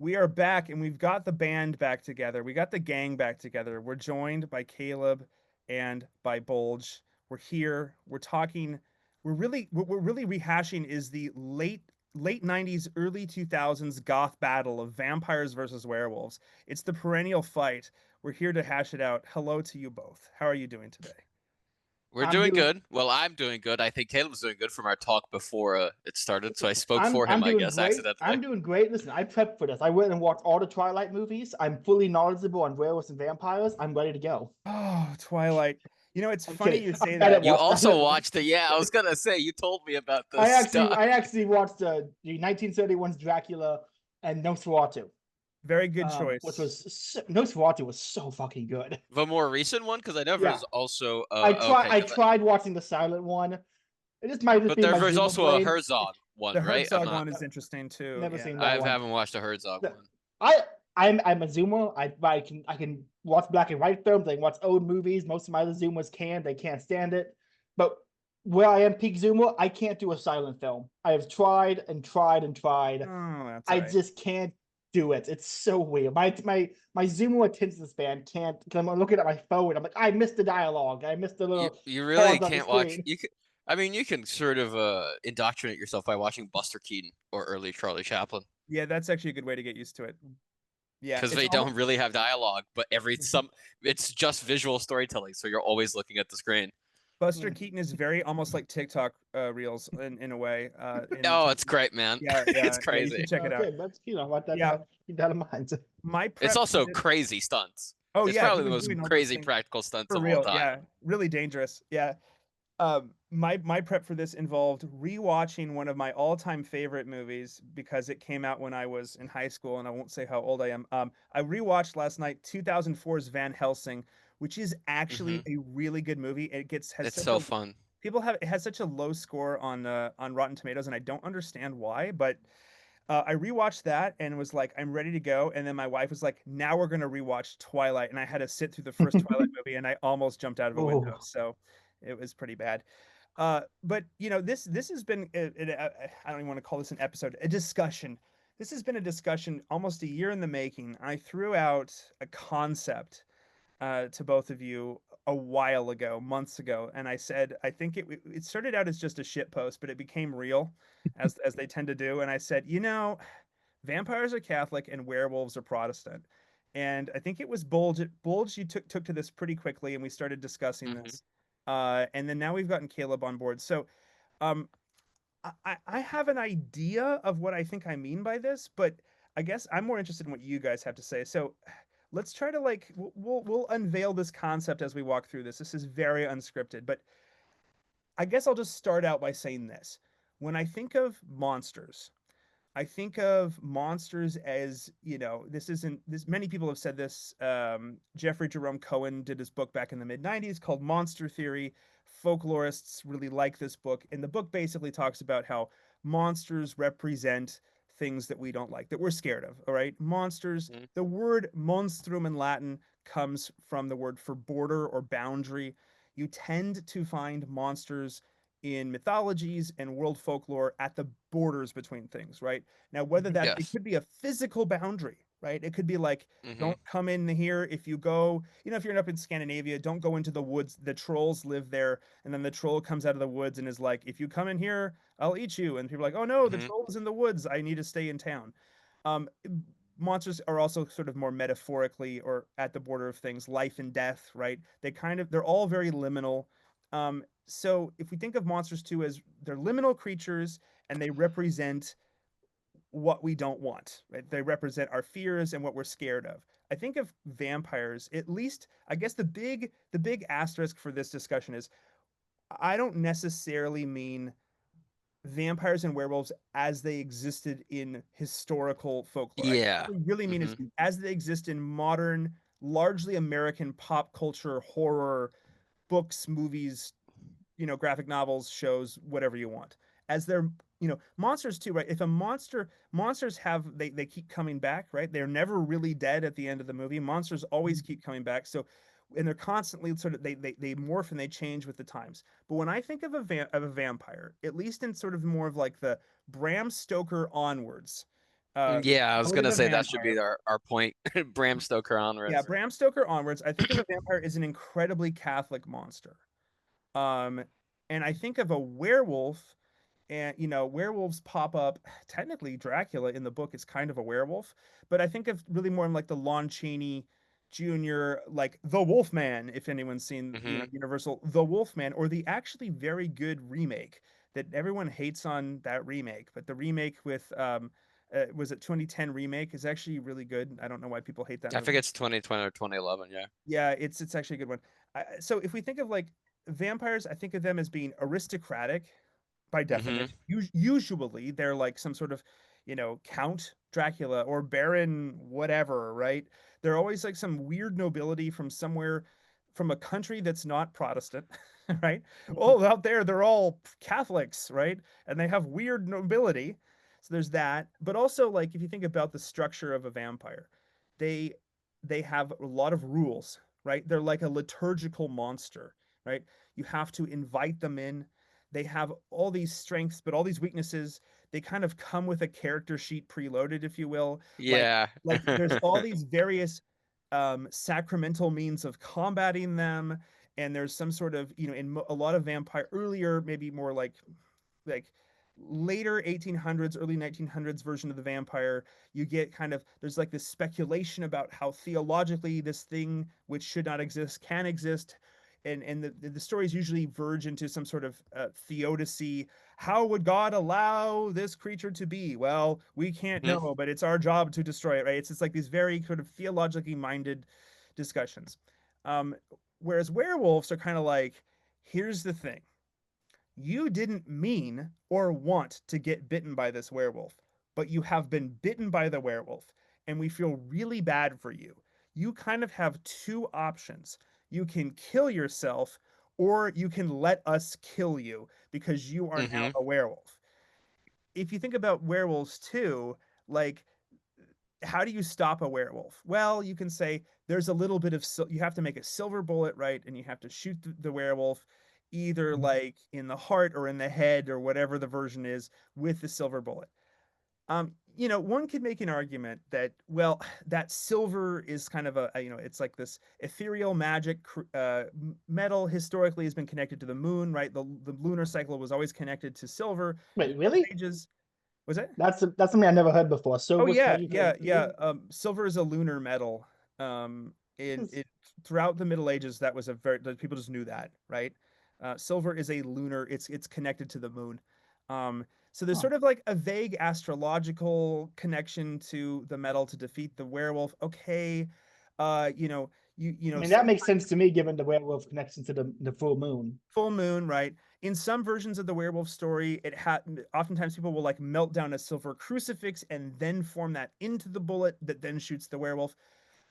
We are back and we've got the band back together. We got the gang back together. We're joined by Caleb and by Bulge. We're here. We're talking. What we're really rehashing is the late 90s, early 2000s goth battle of vampires versus werewolves. It's the perennial fight. We're here to hash it out. Hello to you both. How are you doing today? We're I'm doing doing good. Well, I'm doing good. I think Caleb's doing good from our talk before it started, so I spoke I'm for I'm him, I doing guess, great. accidentally. I'm doing great. Listen, I prepped for this. I went and watched all the Twilight movies. I'm fully knowledgeable on werewolves and vampires. I'm ready to go. Oh, Twilight. You know, it's I'm funny kidding. you I'm say bad at that. You watching. also watched the, yeah, I was gonna say, you told me about this I actually stuff. I actually watched the 1931's Dracula and Nosferatu. Very good Which choice. was Nosferatu was so fucking good. The more recent one, because I know Yeah, there's also, I because, tried watching the silent one. It just might just but be my there's Zuma also a brain. Herzog one, The right? I'm Herzog not, one is interesting too. Never Yeah. seen I that one. haven't watched a Herzog one. I I'm a Zoomer. I can watch black and white films. I can watch old movies. Most of my other Zoomers can. They can't stand it. But where I am peak Zoomer, I can't do a silent film. I have tried and tried and tried. Oh, that's all I right. just can't do it. It's so weird. My Zoomer attention span can't. Because I'm looking at my phone. I'm like, I missed the dialogue. I missed the You little you really pause on the can't watch. screen. You can, I mean, you can sort of indoctrinate yourself by watching Buster Keaton or early Charlie Chaplin. Yeah, that's actually a good way to get used to it. Yeah, Because it's they almost don't really have dialogue, but it's just visual storytelling, so you're always looking at the screen. Buster Keaton is very almost like TikTok reels in a way. In Oh, terms it's of, great, man. yeah, It's yeah, yeah. You crazy. should check it out. Okay, but what that Yeah, keep that in mind. my It's prep for also this. crazy stunts. Oh It's yeah, he probably the was most doing all those crazy things practical stunts for of all real. time. Yeah, really dangerous. Yeah. My prep for this involved rewatching one of my all-time favorite movies because it came out when I was in high school, and I won't say how old I am. I rewatched last night 2004's Van Helsing, which is actually Hmm. a really good movie. It gets has It's such so a fun. people have it has such a low score on Rotten Tomatoes, and I don't understand why. But I rewatched that and was like, I'm ready to go. And then my wife was like, now we're gonna rewatch Twilight, and I had to sit through the first Twilight movie, and I almost jumped out of a window. Oh, So it was pretty bad. But you know, this has been I don't even want to call this an episode, a discussion. This has been a discussion almost a year in the making. I threw out a concept to both of you a while ago, months ago, and I said I think it started out as just a shit post, but it became real, as they tend to do. And I said, you know, vampires are Catholic and werewolves are Protestant. And I think it was Bulge. You took to this pretty quickly, and we started discussing Hmm. this. And then now we've gotten Caleb on board. So um, I have an idea of what I think I mean by this, but I guess I'm more interested in what you guys have to say. So let's try to like we'll unveil this concept as we walk through this. This is very unscripted, but I guess I'll just start out by saying this. When I think of monsters, I think of monsters as, you know, this isn't this many people have said this. Jeffrey Jerome Cohen did his book back in the mid 90s called Monster Theory. Folklorists really like this book, and the book basically talks about how monsters represent things that we don't like, that we're scared of. All right. Monsters, Hmm. the word monstrum in Latin comes from the word for border or boundary. You tend to find monsters in mythologies and world folklore at the borders between things, right? Now, whether that it Yes. could be a physical boundary, right? It could be like, Hmm. don't come in here if you go, you know, if you're up in Scandinavia, don't go into the woods. The trolls live there. And then the troll comes out of the woods and is like, if you come in here, I'll eat you. And people are like, oh no, the Hmm. troll is in the woods. I need to stay in town. Um, Monsters are also sort of more metaphorically or at the border of things, life and death, right? They're all very liminal. So if we think of monsters too as they're liminal creatures and they represent what we don't want, right? They represent our fears and what we're scared of. I think of vampires, at least I guess the big asterisk for this discussion is I don't necessarily mean vampires and werewolves as they existed in historical folklore. Yeah. What I really mean Hmm. is as they exist in modern, largely American pop culture, horror, books, movies, you know, graphic novels, shows, whatever you want. As they're, you know, monsters too, right? If a monsters have they keep coming back, right? They're never really dead at the end of the movie. Monsters always keep coming back. So and they're constantly sort of they morph and they change with the times. But when I think of a vampire, at least in sort of more of like the Bram Stoker onwards, Yeah, I was Mode of gonna a say that should Vampire. be our point. Bram Stoker Yeah, onwards. Bram Stoker onwards. I think of a vampire as an incredibly Catholic monster. Um, and I think of a werewolf, and werewolves pop up. Technically, Dracula in the book is kind of a werewolf, but I think of really more in like the Lon Chaney Jr., like the Wolfman, if anyone's seen, Hmm. Universal The Wolfman, or the actually very good remake that everyone hates on that remake, but the remake with was it 2010 remake is actually really good. I don't know why people hate that I think movie. it's 2020 or 2011. Yeah. Yeah, it's actually a good one. So if we think of like vampires, I think of them as being aristocratic by Hmm. definition. Usually they're like some sort of, Count Dracula or Baron whatever, right? They're always like some weird nobility from somewhere from a country that's not Protestant, right? Oh, out there they're all Catholics, right? And they have weird nobility. So there's that. But also like if you think about the structure of a vampire, they they have a lot of rules, right? They're like a liturgical monster, right? You have to invite them in. They have all these strengths, but all these weaknesses. They kind of come with a character sheet preloaded, if you will. Like, Yeah. like there's all these various sacramental means of combating them, and there's some sort of, in a lot of vampire earlier, maybe more like later 1800s, early 1900s version of the vampire, you get kind of there's like this speculation about how theologically this thing which should not exist can exist, and the stories usually verge into some sort of theodicy. How would God allow this creature to be? Well, we can't Hmm. know, but it's our job to destroy it, right? It's like these very sort of theologically minded discussions. um Whereas werewolves are kind of like, here's the thing, you didn't mean or want to get bitten by this werewolf, but you have been bitten by the werewolf, and we feel really bad for you. You kind of have two options. You can kill yourself, or you can let us kill you because you are now Hmm. a werewolf. If you think about werewolves too, like, how do you stop a werewolf? Well, you can say there's a little bit of you have to make a silver bullet, right? And you have to shoot the werewolf either like in the heart or in the head or whatever the version is with the silver bullet. One could make an argument that, well, that silver is kind of it's like this ethereal magic metal historically has been connected to the moon, right? The lunar cycle was always connected to silver. In Wait, the Middle really? Ages, was it? That's something I never heard before. Oh Silver's yeah, connected to yeah, the yeah. moon. Silver is a lunar metal. In it throughout the Middle Ages, that was a very people just knew that, right? Silver is a lunar. It's connected to the moon. So there's Huh. sort of like a vague astrological connection to the metal to defeat the werewolf. Okay, I mean, that some makes sense to me given the werewolf connection to the full moon. full moon, right? In some versions of the werewolf story, it had oftentimes people will like melt down a silver crucifix and then form that into the bullet that then shoots the werewolf.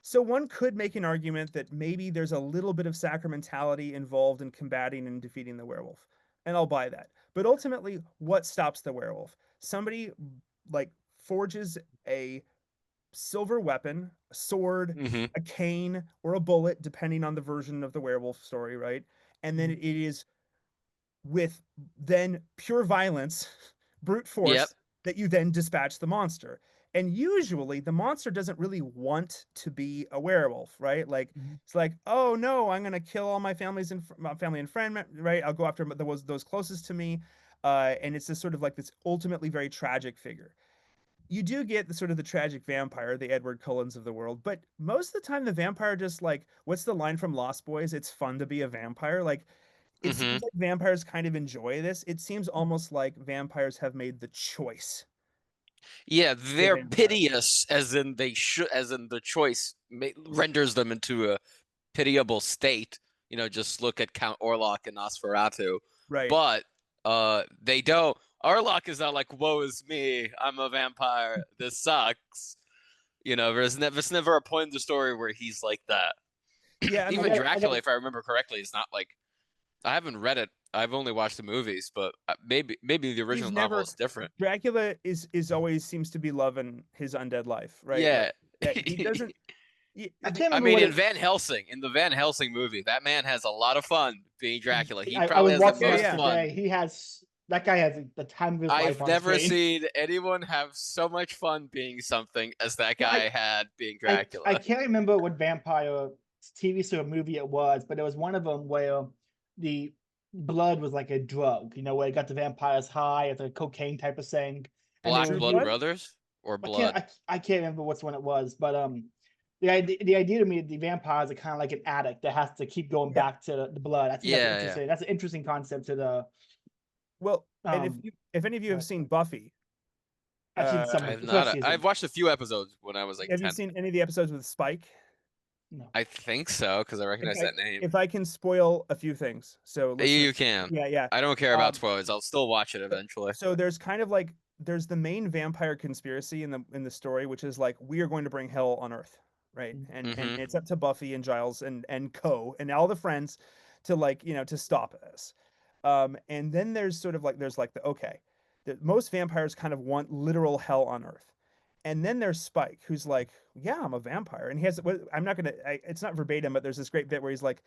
So one could make an argument that maybe there's a little bit of sacramentality involved in combating and defeating the werewolf. And I'll buy that. But ultimately, what stops the werewolf? Somebody like forges a silver weapon, a sword, Hmm. a cane, or a bullet, depending on the version of the werewolf story, right? And then it is with then pure violence, brute Yep. force, that you then dispatch the monster. And usually the monster doesn't really want to be a werewolf, right? Like it's like, oh no, I'm gonna kill all my my family and friend, right? I'll go after those closest to me, and it's just sort of like this ultimately very tragic figure. You do get the sort of the tragic vampire, the Edward Cullens of the world, but most of the time the vampire just like, what's the line from Lost Boys? It's fun to be a vampire. Like it Hmm. seems like vampires kind of enjoy this. It seems almost like vampires have made the choice Yeah, to be a they're vampire. piteous, as in they should, as in the choice renders them into a pitiable state. Just look at Count Orlok and Nosferatu. Right. But they don't. Orlok is not like, "Woe is me! I'm a vampire. This sucks." There's never a point in the story where he's like that. Yeah, I mean, Even I Dracula, got if I remember correctly, is not like. I haven't read it. I've only watched the movies, but maybe the he's original novel never is different. Dracula is always seems to be loving his undead life, right? Like Yeah. yeah, he doesn't I can't I remember mean, what in it. Van Helsing, in the Van Helsing movie, that man has a lot of fun being Dracula. He I probably was has the watching yeah, most that yeah. fun. today. He has That guy has the time of his life I've on never screen. seen anyone have so much fun being something as that Yeah, guy had being I Dracula. can't remember what vampire TV show or movie it was, but there was one of them where the blood was like a drug, where it got the vampires high, it's a cocaine type of thing. And there Black True was Blood Blood? Brothers or I can't Blood? I can't remember which one it was, but the idea to me the vampires are kind of like an addict that has to keep going Yeah. back to the blood. I think that's Yeah, yeah. interesting. That's an interesting concept to the Well, and um if any of you have seen Buffy, I've seen some of I've the first not. I've season. watched a few episodes when I was like have you 10. seen any of the episodes with Spike? No. I think so because I If recognize I that name. if I can spoil a few things, so listeners, You can. yeah, yeah. I don't care about Um, spoilers. I'll still watch it eventually. so there's kind of like there's the main vampire conspiracy in the story, which is like we are going to bring hell on Earth, right? And Mm-hmm. it's up to Buffy and Giles and Co and all the friends to like to stop this. And then there's sort of like there's like the okay, most vampires kind of want literal hell on Earth. And then there's Spike, who's like, "Yeah, I'm a vampire," and he has. I'm not gonna. It's not verbatim, but there's this great bit where he's like,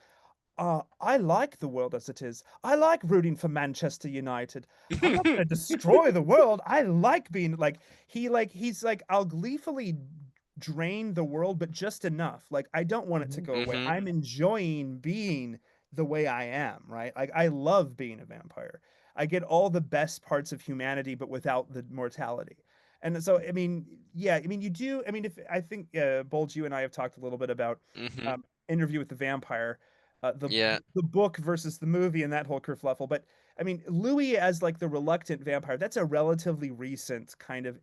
I like the world as it is. I like rooting for Manchester United. I'm not going to destroy the world. I like being he's like I'll gleefully drain the world, but just enough. Like I don't want it to go away. Mm-hmm. I'm enjoying being the way I am, right? Like I love being a vampire. I get all the best parts of humanity, but without the mortality. And so, I mean, yeah, I mean, you do. I mean, if I think Bulge, you and I have talked a little bit about Mm-hmm. Interview with the Vampire, the Yeah. the book versus the movie and that whole kerfluffle. But I mean, Louis as like the reluctant vampire, that's a relatively recent kind of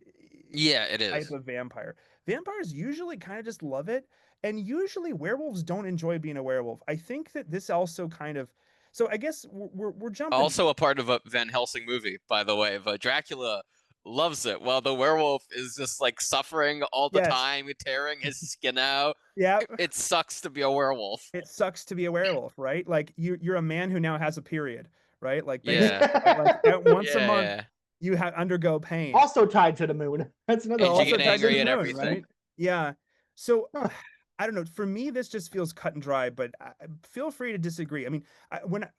Yeah, it type is. of vampire. Vampires usually kind of just love it, and usually werewolves don't enjoy being a werewolf. I think that this also kind of so I guess we're jumping. Also a part of a Van Helsing movie, by the way. But Dracula loves it, while the werewolf is just like suffering all the Yes, time, tearing his skin out. yeah, It sucks to be a werewolf. it sucks to be a werewolf, right? Like you're a man who now has a period, right? Like Yeah. basically, right? Like once a Yeah, month yeah. you undergo pain. Also tied to the moon. That's another And you Also get thing. tied to the angry at moon, everything. right? Yeah. So Huh. I don't know. For me, this just feels cut and dry, but feel free to disagree. I mean,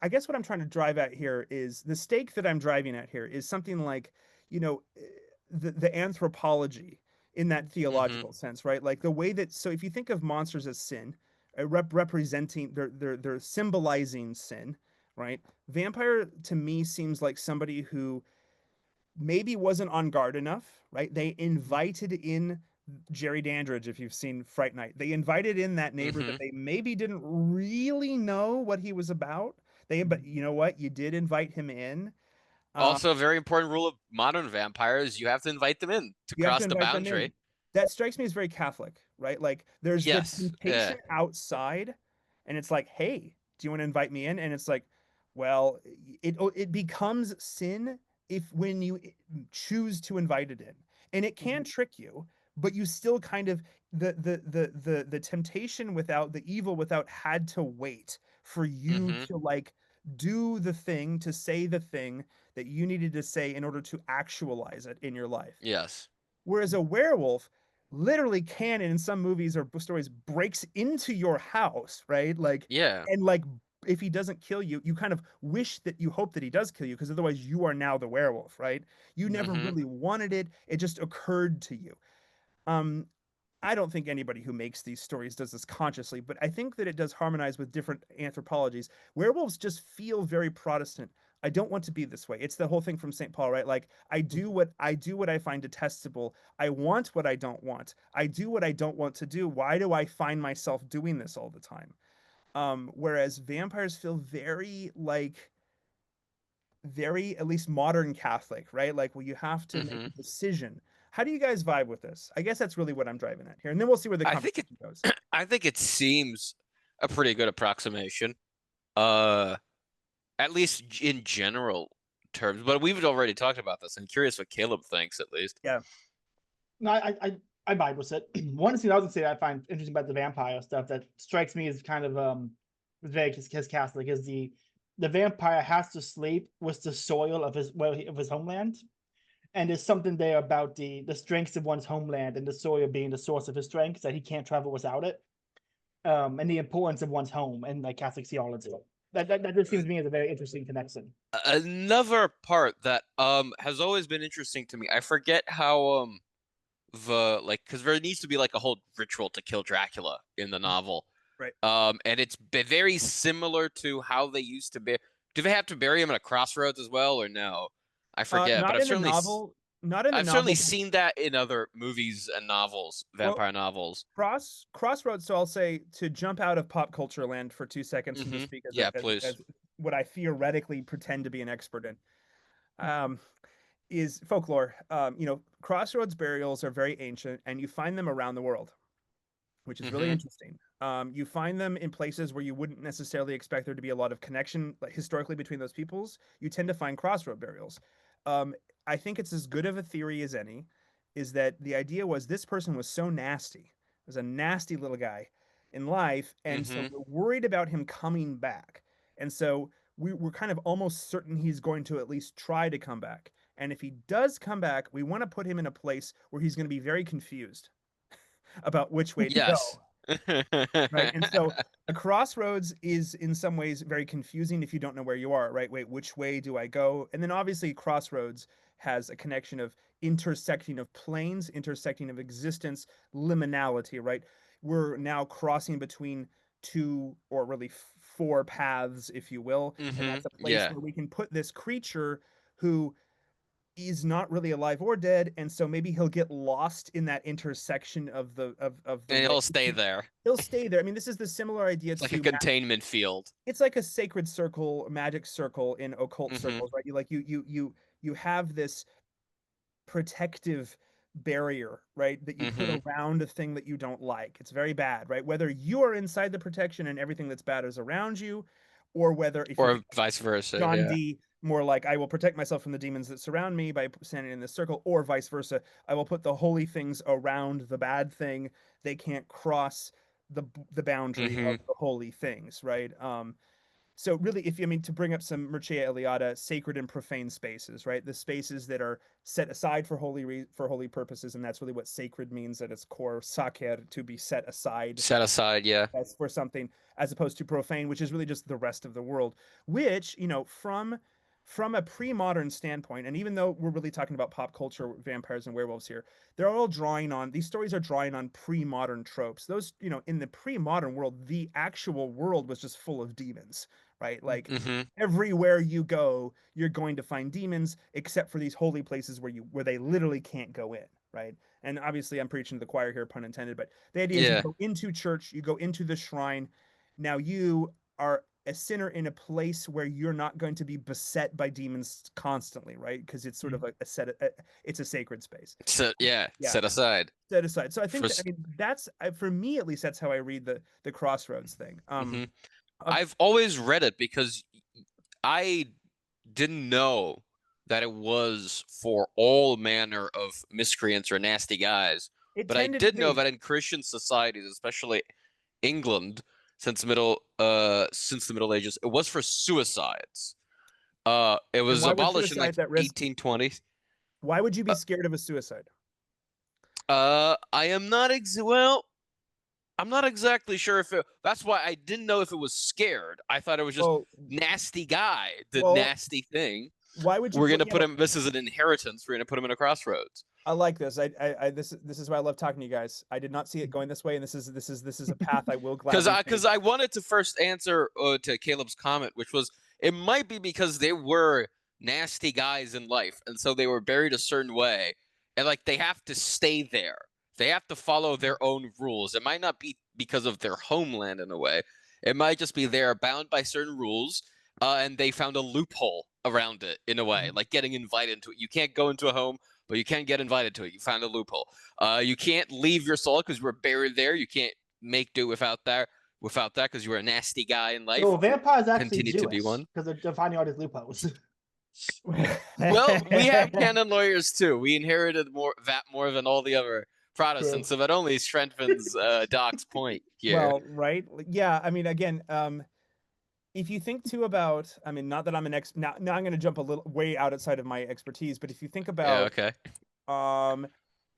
I guess what I'm trying to drive at here is the stake that I'm driving at here is something like, the anthropology in that Mm-hmm. theological sense, right? Like the way that so if you think of monsters as sin, representing they're symbolizing sin, right? Vampire to me seems like somebody who maybe wasn't on guard enough, right? They invited in Jerry Dandridge, if you've seen Fright Night. They invited in that neighbor Mm-hmm. that they maybe didn't really know what he was about. But you know what? You did invite him in. Uh, Also, a very important rule of modern vampires, you have to invite them in to you have to cross the invite them in. boundary. That strikes me as very Catholic, right? Like there's the Yes. Yeah. temptation outside, and it's like, hey, do you want to invite me in? And it's like, well, it becomes sin if when you choose to invite it in, and it can trick you, but you still kind of the temptation without the evil without had to wait for you Mm-hmm. to like do the thing to say the thing that you needed to say in order to actualize it in your life. Yes. Whereas a werewolf literally can, and in some movies or stories, breaks into your house, right? Like, Yeah. and like, if he doesn't kill you, you kind of wish that you hope that he does kill you because otherwise you are now the werewolf, right? You never Mm-hmm. really wanted it. It just occurred to you. Um, I don't think anybody who makes these stories does this consciously, but I think that it does harmonize with different anthropologies. Werewolves just feel very Protestant. I don't want to be this way. It's the whole thing from St. Paul, right? Like I do what I find detestable. I want what I don't want. I do what I don't want to do. Why do I find myself doing this all the time? Whereas vampires feel very like very at least modern Catholic, right? Like, well, you have to make Mm-hmm. a decision. How do you guys vibe with this? I guess that's really what I'm driving at here, and then we'll see where the I think it conversation goes. I think it seems a pretty good approximation. Uh at least in general terms, but we've already talked about this. I'm curious what Caleb thinks at least. Yeah, No, I vibe with it. One thing I was gonna say I find interesting about the vampire stuff that strikes me as kind of very his Catholic is the vampire has to sleep with the soil of his homeland, and there's something there about the strengths of one's homeland and the soil being the source of his strengths that he can't travel without it, and the importance of one's home and like Catholic theology. That just seems to me as a very interesting connection. Another part that has always been interesting to me. I forget how because there needs to be like a whole ritual to kill Dracula in the novel. Right. And it's very similar to how they used to be. Do they have to bury him at a crossroads as well, or no? I forget, but Not in the novel. Not in the I've certainly novel. seen that in other movies and novels, Well, vampire novels. Crossroads. So I'll say, to jump out of pop culture land for 2 seconds and just speak Yeah, please. as what I theoretically pretend to be an expert in. Um, is folklore. Crossroads burials are very ancient, and you find them around the world, which is really interesting. You find them in places where you wouldn't necessarily expect there to be a lot of connection, like, historically, between those peoples. You tend to find crossroad burials. Um, I think it's as good of a theory as any. Is that the idea was this person was so nasty, was a nasty little guy in life, and so we're worried about him coming back, and so we're kind of almost certain he's going to at least try to come back. And if he does come back, we want to put him in a place where he's going to be very confused about which way to Yes. go. Right. And so a crossroads is in some ways very confusing if you don't know where you are, right? Wait, which way do I go? And then obviously crossroads has a connection of intersecting of planes, intersecting of existence, liminality, right? We're now crossing between two, or really four paths, if you will. And that's a place Yeah. where we can put this creature who is not really alive or dead, and so maybe he'll get lost in that intersection of the And way. he'll stay there. He'll stay there. I mean, this is the similar idea It's like a to containment field. it's like a sacred circle, magic circle in occult circles, right? You have this protective barrier, right, that you put around a thing that you don't like. It's very bad, right? Whether you are inside the protection and everything that's bad is around you, or whether, if you Or think vice versa, John yeah. D, more like, I will protect myself from the demons that surround me by standing in this circle, or vice versa. I will put the holy things around the bad thing. They can't cross the boundary of the holy things, right? So really, if you, I mean, to bring up some Mircea Eliade, sacred and profane spaces, right? The spaces that are set aside for holy purposes, and that's really what sacred means at its core, sacer, to be set aside Set aside, yeah. as for something, as opposed to profane, which is really just the rest of the world, which, from a pre-modern standpoint, and even though we're really talking about pop culture vampires and werewolves here, they're all drawing on, these stories are drawing on pre-modern tropes. Those, in the pre-modern world, the actual world was just full of demons, right? Like, everywhere you go, you're going to find demons, except for these holy places where they literally can't go in, right? And obviously I'm preaching to the choir here, pun intended, but the idea is, you Yeah. go into church, you go into the shrine. Now you are a sinner in a place where you're not going to be beset by demons constantly, right? Because it's sort of it's a sacred space. So yeah, Yeah, set aside. set aside. So I For think that, I mean, that's, for me at least, that's how I read the crossroads thing. I've always read it because I didn't know that it was for all manner of miscreants or nasty guys. It But I tended to did know be. that in Christian societies, especially England, since the Middle Ages, it was for suicides. It And was why was abolished in like suicide that risk? 1820s. Why would you be scared of a suicide? I am not well, I'm not exactly sure if it. That's why I didn't know if it was scared. I thought it was just Well, nasty guy, the well, nasty thing. why would you We're put? gonna put him. This is an inheritance. We're gonna put him in a crossroads. I like this. This is why I love talking to you guys. I did not see it going this way, and this is a path I will gladly Because take. I wanted to first answer to Caleb's comment, which was it might be because they were nasty guys in life, and so they were buried a certain way, and like they have to stay there. They have to follow their own rules. It might not be because of their homeland in a way. It might just be they're bound by certain rules, and they found a loophole around it in a way, like getting invited to it. You can't go into a home, but you can get invited to it. You found a loophole. You can't leave your soul because you were buried there. You can't make do without that because you were a nasty guy in life. So vampires actually Continue to be Jewish one. because they're finding all these loopholes. Well, we have canon lawyers too. We inherited more than all the other Protestants, so that only strengthens Doc's point here. Well, right? Yeah, I mean, again, if you think too about, I mean, not that I'm an now I'm going to jump a little way outside of my expertise, but if you think Yeah, about okay.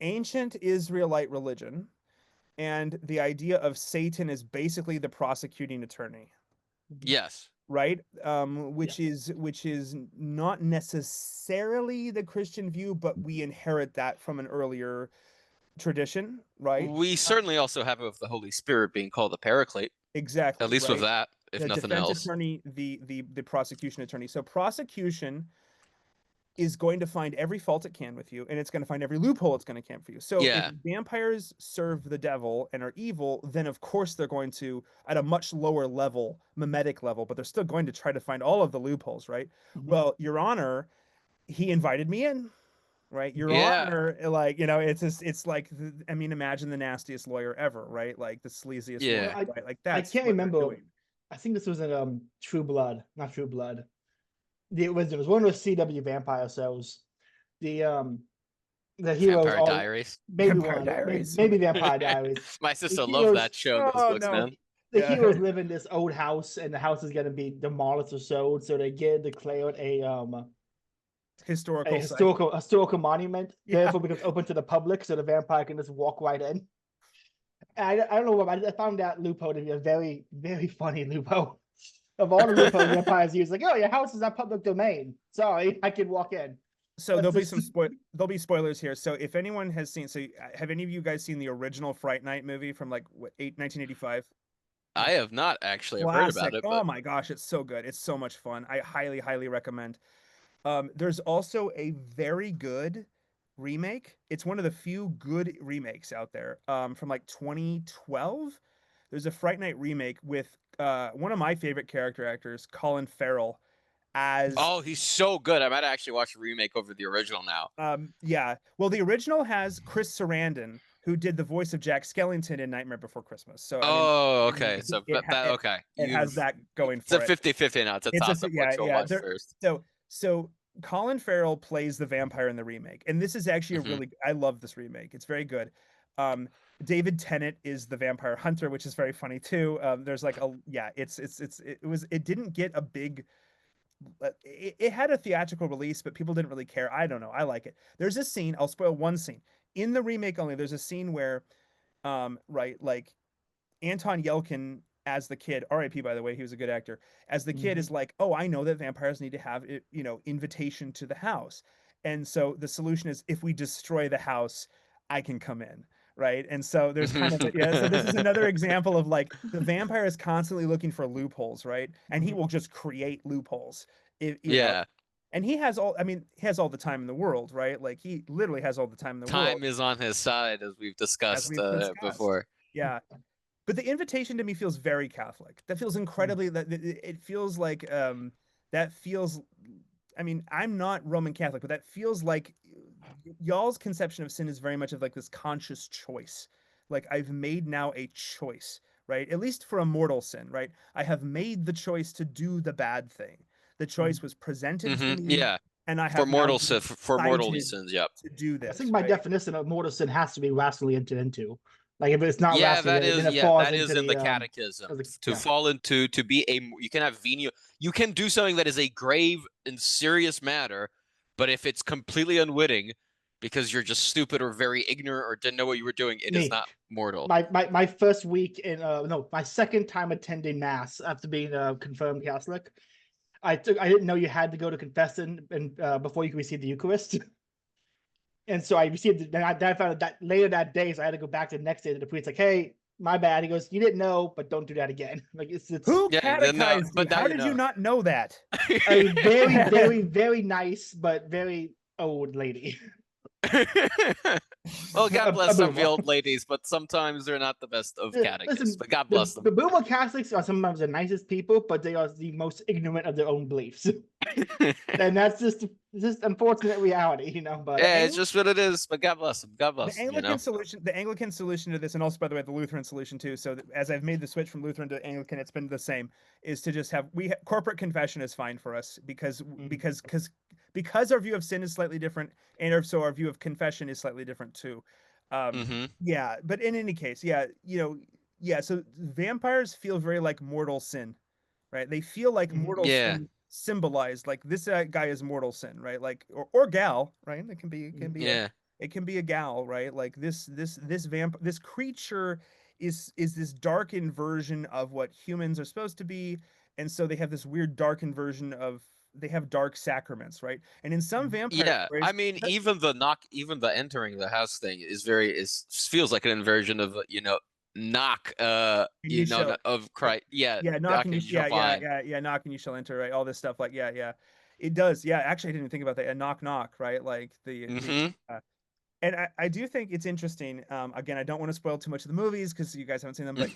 Ancient Israelite religion, and the idea of Satan is basically the prosecuting attorney. Yes. right? Yeah. Which is not necessarily the Christian view, but we inherit that from an earlier tradition, right? We certainly also have it with the Holy Spirit being called the Paraclete, at Exactly, least with right. that, if The nothing defense else. attorney, the prosecution attorney. So prosecution is going to find every fault it can with you, and it's going to find every loophole it's going to can for you. So if Yeah, vampires serve the devil and are evil, then of course they're going to, at a much lower level, mimetic level, but they're still going to try to find all of the loopholes, right? Mhm. Well, Your Honor, he invited me in, right? Your yeah, Honor, like, you know, it's just, it's like, I mean, imagine the nastiest lawyer ever, right? Like the sleaziest Well, lawyer, yeah. right? Like I that's can't what they're remember. doing. I think this was in True Blood, not True Blood. It was one of the CW vampire shows. The heroes Vampire all Diaries. maybe Vampire one, Diaries. maybe Vampire Diaries. My The sister loved heroes that show and those Oh books, no. man. the Yeah. heroes live in this old house, and the house is gonna be demolished or sold, so they get declared a Historical site. historical monument. Yeah. Therefore, becomes open to the public, so the vampire can just walk right in. I don't know what I found that loophole to be a very very funny loophole. Of all the loopholes vampires use, like, oh, your house is not public domain. Sorry, I can walk in. So That's there'll be just some there'll be spoilers here. So if anyone has seen, so have any of you guys seen the original Fright Night movie from like 1985? I have not actually. I've heard about Classic. it, Oh but my gosh, it's so good. It's so much fun. I highly recommend. There's also a very good remake. It's one of the few good remakes out there. From like 2012. There's a Fright Night remake with one of my favorite character actors, Colin Farrell, as oh, he's so good. I might actually watch the remake over the original now. yeah. Well, the original has Chris Sarandon, who did the voice of Jack Skellington in Nightmare Before Christmas. So Oh, I mean, okay. So okay. it has You've that going it's a for it. 50-50 now. It's a It's a toss up yeah which you'll yeah. watch first. So Colin Farrell plays the vampire in the remake, and this is actually a Hmm. really, I love this remake. It's very good. Um, David Tennant is the vampire hunter, which is very funny too. There's like a yeah, it didn't get a big, it had a theatrical release, but people didn't really care. I don't know. I like it. There's a scene. I'll spoil one scene in the remake only. There's a scene where, right, like Anton Yelkin as the kid, R.I.P. by the way, he was a good actor. As the kid Mhm. is like, oh, I know that vampires need to have, invitation to the house, and so the solution is if we destroy the house, I can come in, right? And so there's kind of yeah. So this is another example of like the vampire is constantly looking for loopholes, right? And he Mhm. will just create loopholes, if, Yeah. and he has all. I mean, he has all the time in the world, right? Like he literally has all the time in the world, Time is on his side, as we've as discussed we've discussed. before. Yeah, but the invitation to me feels very Catholic. That feels Mhm. incredibly, that it feels like that feels, I mean, I'm not Roman Catholic, but that feels like y'all's conception of sin is very much of like this conscious choice. Like I've made now a choice, right? At least for a mortal sin, right? I have made the choice to do the bad thing. The choice was presented to me, Yeah. and I For have now mortal for mortal decided sins, yep. to do I think this, my right? definition of mortal sin has to be rationally entered into. Like if it's not rationally, then it falls That into is in the the catechism. To yeah. fall into to be a you can have venial you can do something that is a grave and serious matter, but if it's completely unwitting because you're just stupid or very ignorant or didn't know what you were doing, it is Me. not mortal. My first week in no, my second time attending mass after being a confirmed Catholic. I didn't know you had to go to confession and before you could receive the Eucharist. And so I received it. Then I found out that later that day, so I had to go back the next day to the priest, like, hey, my bad. He goes, you didn't know, but don't do that again. Like it's Who Yeah, then catechized you? but now How you did you know. not know that? a very, very, very nice, but very old lady. Well, God A bless some of the boomer. old ladies, but sometimes they're not the best of catechists. Listen, But God bless the them. boomer Catholics are sometimes the nicest people, but they are the most ignorant of their own beliefs. And that's just unfortunate reality, you know. The But Yeah, it's Ang- just what it is. But God bless them. God the bless them. You Anglican know. solution, the Anglican solution to this, and also by the way, the Lutheran solution too. So as I've made the switch from Lutheran to Anglican, it's been the same. Is to just have corporate confession is fine for us because mm, because because because our view of sin is slightly different, and so our view of confession is slightly different too. Hmm. Yeah, but in any case, yeah, yeah. So vampires feel very like mortal sin, right? They feel like mortal Yeah. sin symbolized, like this guy is mortal sin, right? Like or gal, right? It can be a Yeah. it can be a gal, right? Like this creature is this darkened version of what humans are supposed to be, and so they have this weird darkened version of they have dark sacraments, right? And in some vampire Yeah, I stories, mean, even the entering the house thing is very is feels like an inversion of knock, and you shall of Christ. Yeah, yeah, knock and knocking you you shall find. knock and you shall enter, right? All this stuff, like yeah, it does. Yeah, actually, I didn't even think about that. A knock knock, right? Like the Hmm. and I do think it's interesting. Again, I don't want to spoil too much of the movies because you guys haven't seen them, but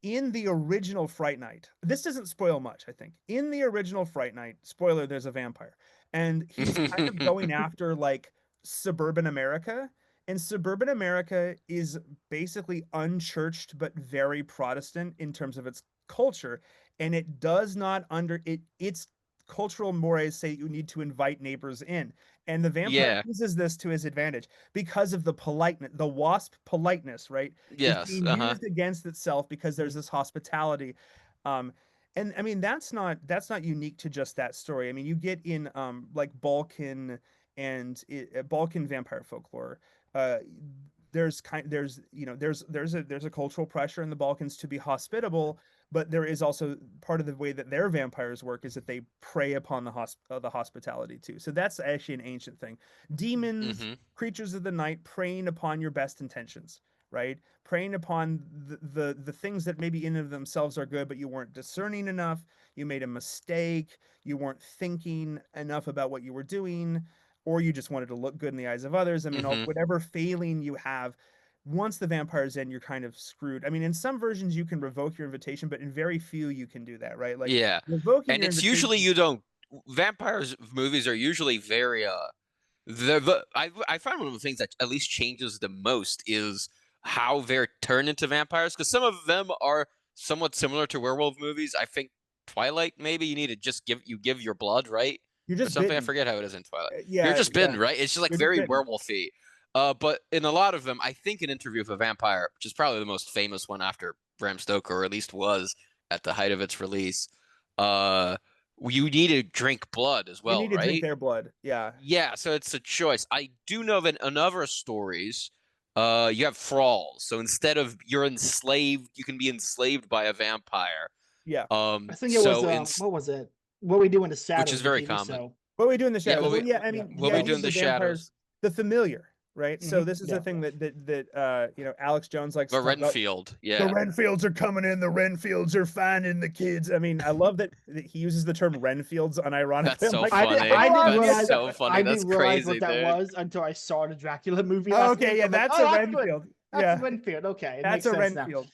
in the original Fright Night, this doesn't spoil much, I think. In the original Fright Night, spoiler, there's a vampire, and he's kind of going after like suburban America, and suburban America is basically unchurched but very Protestant in terms of its culture, and it does not under it its cultural mores say you need to invite neighbors in, and the vampire Yeah. uses this to his advantage because of the politeness, the wasp politeness, right, is Yes. being Uh-huh. used against itself because there's this hospitality. Um, and I mean that's not unique to just that story. I mean, you get in like Balkan and Balkan vampire folklore. Uh, there's a cultural pressure in the Balkans to be hospitable, but there is also part of the way that their vampires work is that they prey upon the hospitality too. So that's actually an ancient thing. Demons, Hmm. creatures of the night, preying upon your best intentions, right? Preying upon the things that maybe in and of themselves are good, but you weren't discerning enough. You made a mistake. You weren't thinking enough about what you were doing, or you just wanted to look good in the eyes of others. I mean, Hmm. whatever failing you have, once the vampire's in, you're kind of screwed. I mean, in some versions you can revoke your invitation, but in very few you can do that, right? Like Yeah. revoking And your it's usually invitation. you don't vampires movies are usually very I find one of the things that at least changes the most is how they're turned into vampires, because some of them are somewhat similar to werewolf movies. I think Twilight, maybe you need to just give your blood, right? You're Or just something. I bitten. forget how it is in Twilight. You're Yeah, just bitten, right? It's just like you're just very bitten. werewolfy. But in a lot of them, I think an Interview with a Vampire, which is probably the most famous one after Bram Stoker, or at least was at the height of its release, uh, you need to drink blood as You well, need to drink right? their blood. Yeah, Yeah, so it's a choice. I do know that in other stories, you have thralls. So instead of you're enslaved, you can be enslaved by a vampire. yeah. I think it was So in what was it? What We Do in the which is Shadows, the very TV common. show. What we do in the Yeah, shadows? Well, yeah, I Yeah. mean, the what we do idea in of the the shadows. vampires, the familiar, right? So Hmm. this is the Yeah. thing that Alex Jones likes The to talk about. Renfield, The yeah. Renfields are coming in. The Renfields are finding the kids. I mean, I love that he uses the term Renfields unironically. That's I'm so like, funny. I how didn't That's realize obvious. so funny. I That's didn't realize what crazy, that dude. was until I saw the Dracula movie Oh, last okay, week. yeah, I'm like, that's oh, a that's what Renfield. that's Yeah, Renfield. Okay, it that's makes a sense now. Renfield.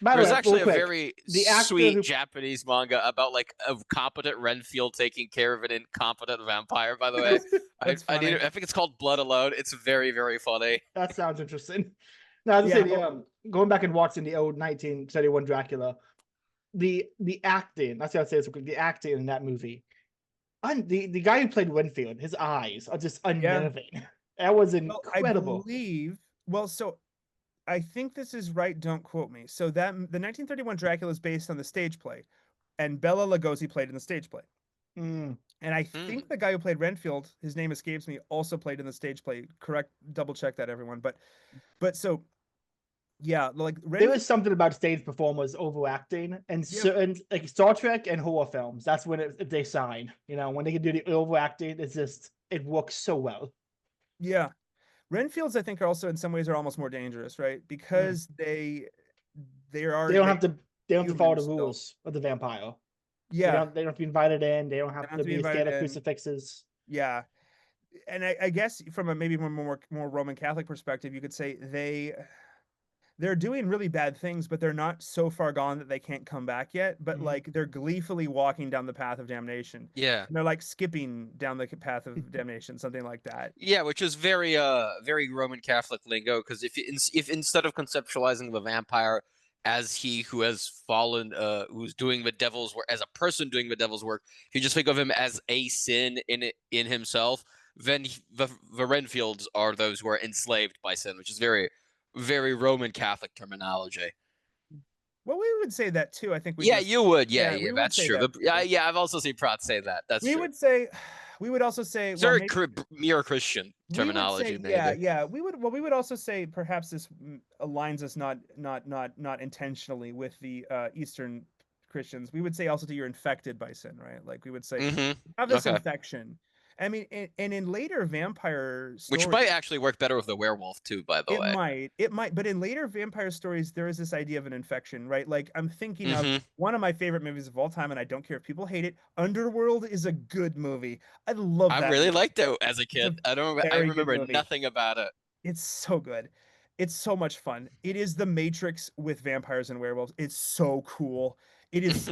By the There's way, real actually a quick, very the actor sweet who Japanese manga about like a competent Renfield taking care of an incompetent vampire, by the way. That's funny. I think it's called Blood Alone. It's very, very funny. that sounds interesting. Now, as I say, Yeah, going back and watching the old 1931 Dracula, the acting. That's what I'd say. Is the acting in that movie. The guy who played Winfield, his eyes are just yeah. unnerving. That was Well, I incredible. believe. Well, so I think this is right. Don't quote me. So that the 1931 Dracula is based on the stage play, and Bela Lugosi played in the stage play. Mm. And I Hmm. think the guy who played Renfield, his name escapes me, also played in the stage play. Correct, double check that, everyone. But so yeah, like There Renfield. is something about stage performers overacting, and Yep. certain like Star Trek and horror films. That's when they shine. When they can do the overacting, it works so well. Yeah, Renfields, I think, are also in some ways are almost more dangerous, right? Mm. Because they They are don't they have to they don't have to follow human the still. rules of the vampire. Yeah, They don't have to be invited in. They don't they don't have have to to be be invited scared of in. crucifixes. Yeah, and I guess from a maybe more Roman Catholic perspective, you could say they're doing really bad things, but they're not so far gone that they can't come back yet. But Mhm. like they're gleefully walking down the path of damnation. Yeah. And they're like skipping down the path of damnation, something like that. Yeah, which is very very Roman Catholic lingo, because if instead of conceptualizing the vampire as he who has fallen, who's doing the devil's work, as a person doing the devil's work, if you just think of him as a sin in himself, then the Renfields are those who are enslaved by sin, which is very very Roman Catholic terminology. Well, we would say that too. I think we Yeah, just you would. Yeah, yeah, yeah, we would that's say true. that Yeah, too. yeah, I've also seen Prot say that. That's We true. would say we would also say, It's well, very maybe mere Christian we would say, terminology, yeah, maybe. yeah. We would also say perhaps this aligns us not intentionally with the Eastern Christians. We would say also that you're infected by sin, right? Like we would say you have this Okay. infection. I mean, and in later vampire Which might stories, actually work better with the werewolf too, by the way. it might, but in later vampire stories, there is this idea of an infection, right? Like I'm thinking of hmm one of my favorite movies of all time, and I don't care if people hate it. Underworld is a good movie. I love I that really movie. liked it as a It's a kid. I don't. I very good remember movie. nothing about it. It's so good. It's so much fun. It is the Matrix with vampires and werewolves. It's so cool. It is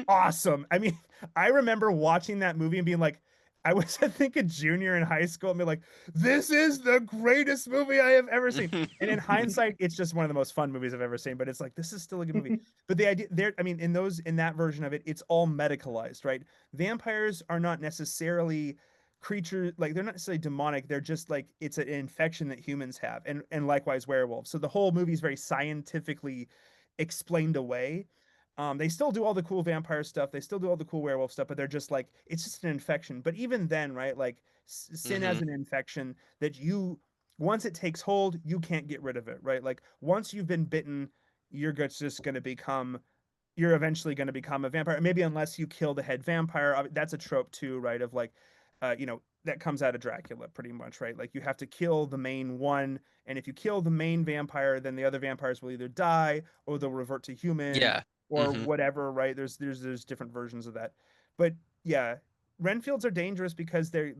awesome. I mean, I remember watching that movie and being like, I was, I think, a junior in high school and be like, this is the greatest movie I have ever seen. And in hindsight, it's just one of the most fun movies I've ever seen. But it's like, this is still a good movie. But the idea there, I mean, in that version of it, it's all medicalized, right? Vampires are not necessarily creatures, like they're not necessarily demonic. They're just like it's an infection that humans have, and likewise werewolves. So the whole movie is very scientifically explained away. They still do all the cool vampire stuff. They still do all the cool werewolf stuff, but they're just like it's just an infection. But even then, right? Like sin as hmm an infection that you once it takes hold, you can't get rid of it, right? Like once you've been bitten, just going to become you're eventually going to become a vampire. Maybe unless you kill the head vampire. That's a trope too, right? Of like, that comes out of Dracula pretty much, right? Like you have to kill the main one, and if you kill the main vampire, then the other vampires will either die or they'll revert to human Yeah. or hmm whatever, right? There's different versions of that, but yeah. Renfields are dangerous because they're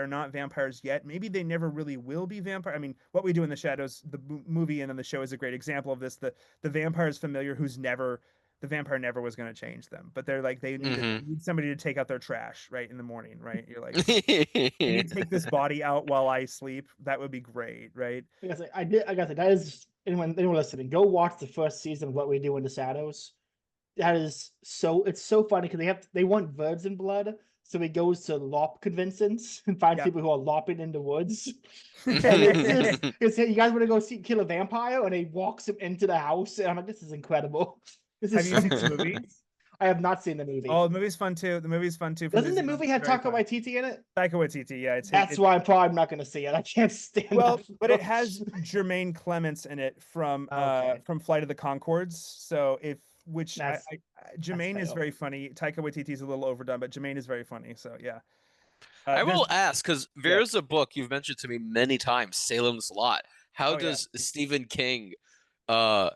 not vampires yet. Maybe they never really will be vampire. I mean, What We Do in the Shadows, the movie and then the show is a great example of this. The vampire is familiar who's never the vampire never was going to change them, but they're like hmm they need somebody to take out their trash right in the morning, right? You're like, can you take this body out while I sleep? That would be great, right? I gotta say that is anyone listening, go watch the first season of What We Do in the Shadows. That is so it's so funny because they want virgin blood, so he goes to lop conventions and finds Yeah. people who are lopping in the woods. And it's just it's you guys want to go kill a vampire, and he walks him into the house, and I'm like, this is incredible. This Have is you so seen the movie? I have not seen the movie. Oh, the movie's fun too. The movie's fun too from New Doesn't the Zealand. movie It's have very Taika fun. Waititi in it? Taika Waititi, yeah, That's why I'm probably not going to see it. I can't stand that well, but it film. has Jermaine Clements in it Okay, from Flight of the Concords. So if which that's Jermaine is fatal. very funny. Taika Waititi's a little overdone, but Jermaine is very funny. So yeah, I there's will ask because yeah. there's a book you've mentioned to me many times, Salem's Lot. How Oh yeah. does Stephen King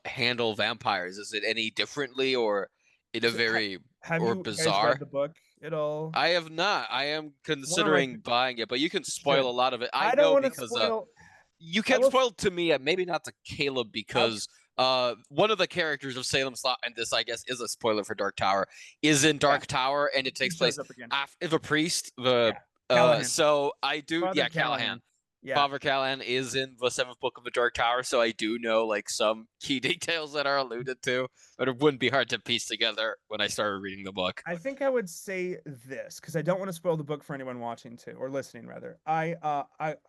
handle vampires? Is it any differently or in a So very have or you guys read bizarre? the book at all? I have not. I am One of my considering buying it, but you can You spoil should. a lot of it. I I don't know want to because spoil. you I can will. spoil it to me, maybe not to Caleb I'll. because one of the characters of Salem's Lot, and this I guess is a spoiler for Dark Tower, is in Yeah, Dark Tower, and it he takes shows place up again. after the priest. The Yeah, Callahan, so I do, Father yeah, Callahan. Callahan. Yeah, Father Callahan is in the seventh book of the Dark Tower, so I do know like some key details that are alluded to, but it wouldn't be hard to piece together when I started reading the book. I think I would say this because I don't want to spoil the book for anyone watching to or listening rather. I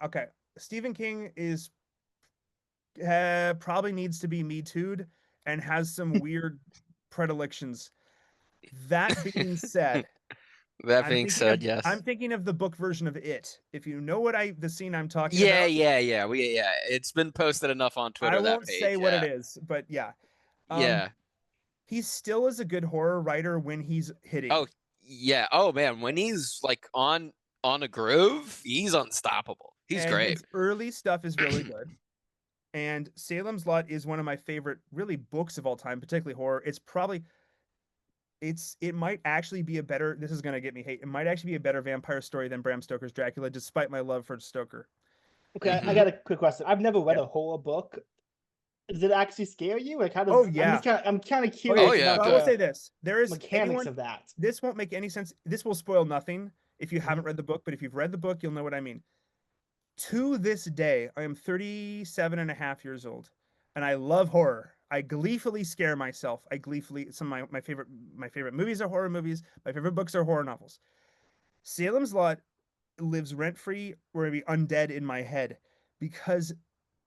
okay. Stephen King is probably needs to be Me Too'd and has some weird predilections. That being said, That being said, I'm yes. thinking of the book version of It. If you know the scene I'm talking Yeah, about, yeah, yeah. Yeah. It's been posted enough on I Twitter, that won't say page. what it Yeah. is, but yeah. Um, Yeah. he still is a good horror writer when he's Oh, hitting. yeah. Oh man, when he's like on a groove, he's unstoppable. He's And great. his early stuff is really good. And Salem's Lot is one of my favorite, really, books of all time, particularly horror. It might actually be a better. This is gonna get me hate. It might actually be a better vampire story than Bram Stoker's Dracula, despite my love for Stoker. Okay, I hmm got a quick question. I've never read Yeah. a horror book. Does it actually scare you? Like, how Oh does yeah. I'm kind of Okay. Oh curious yeah. So about I will the say this: there is mechanics anyone. of that. This won't make any sense. This will spoil nothing if you Mhm. haven't read the book. But if you've read the book, you'll know what I mean. To this day, I am 37 and a half years old, and I love horror. I gleefully scare myself. I gleefully some of my favorite movies are horror movies. My favorite books are horror novels. Salem's Lot lives rent free or maybe undead in my head because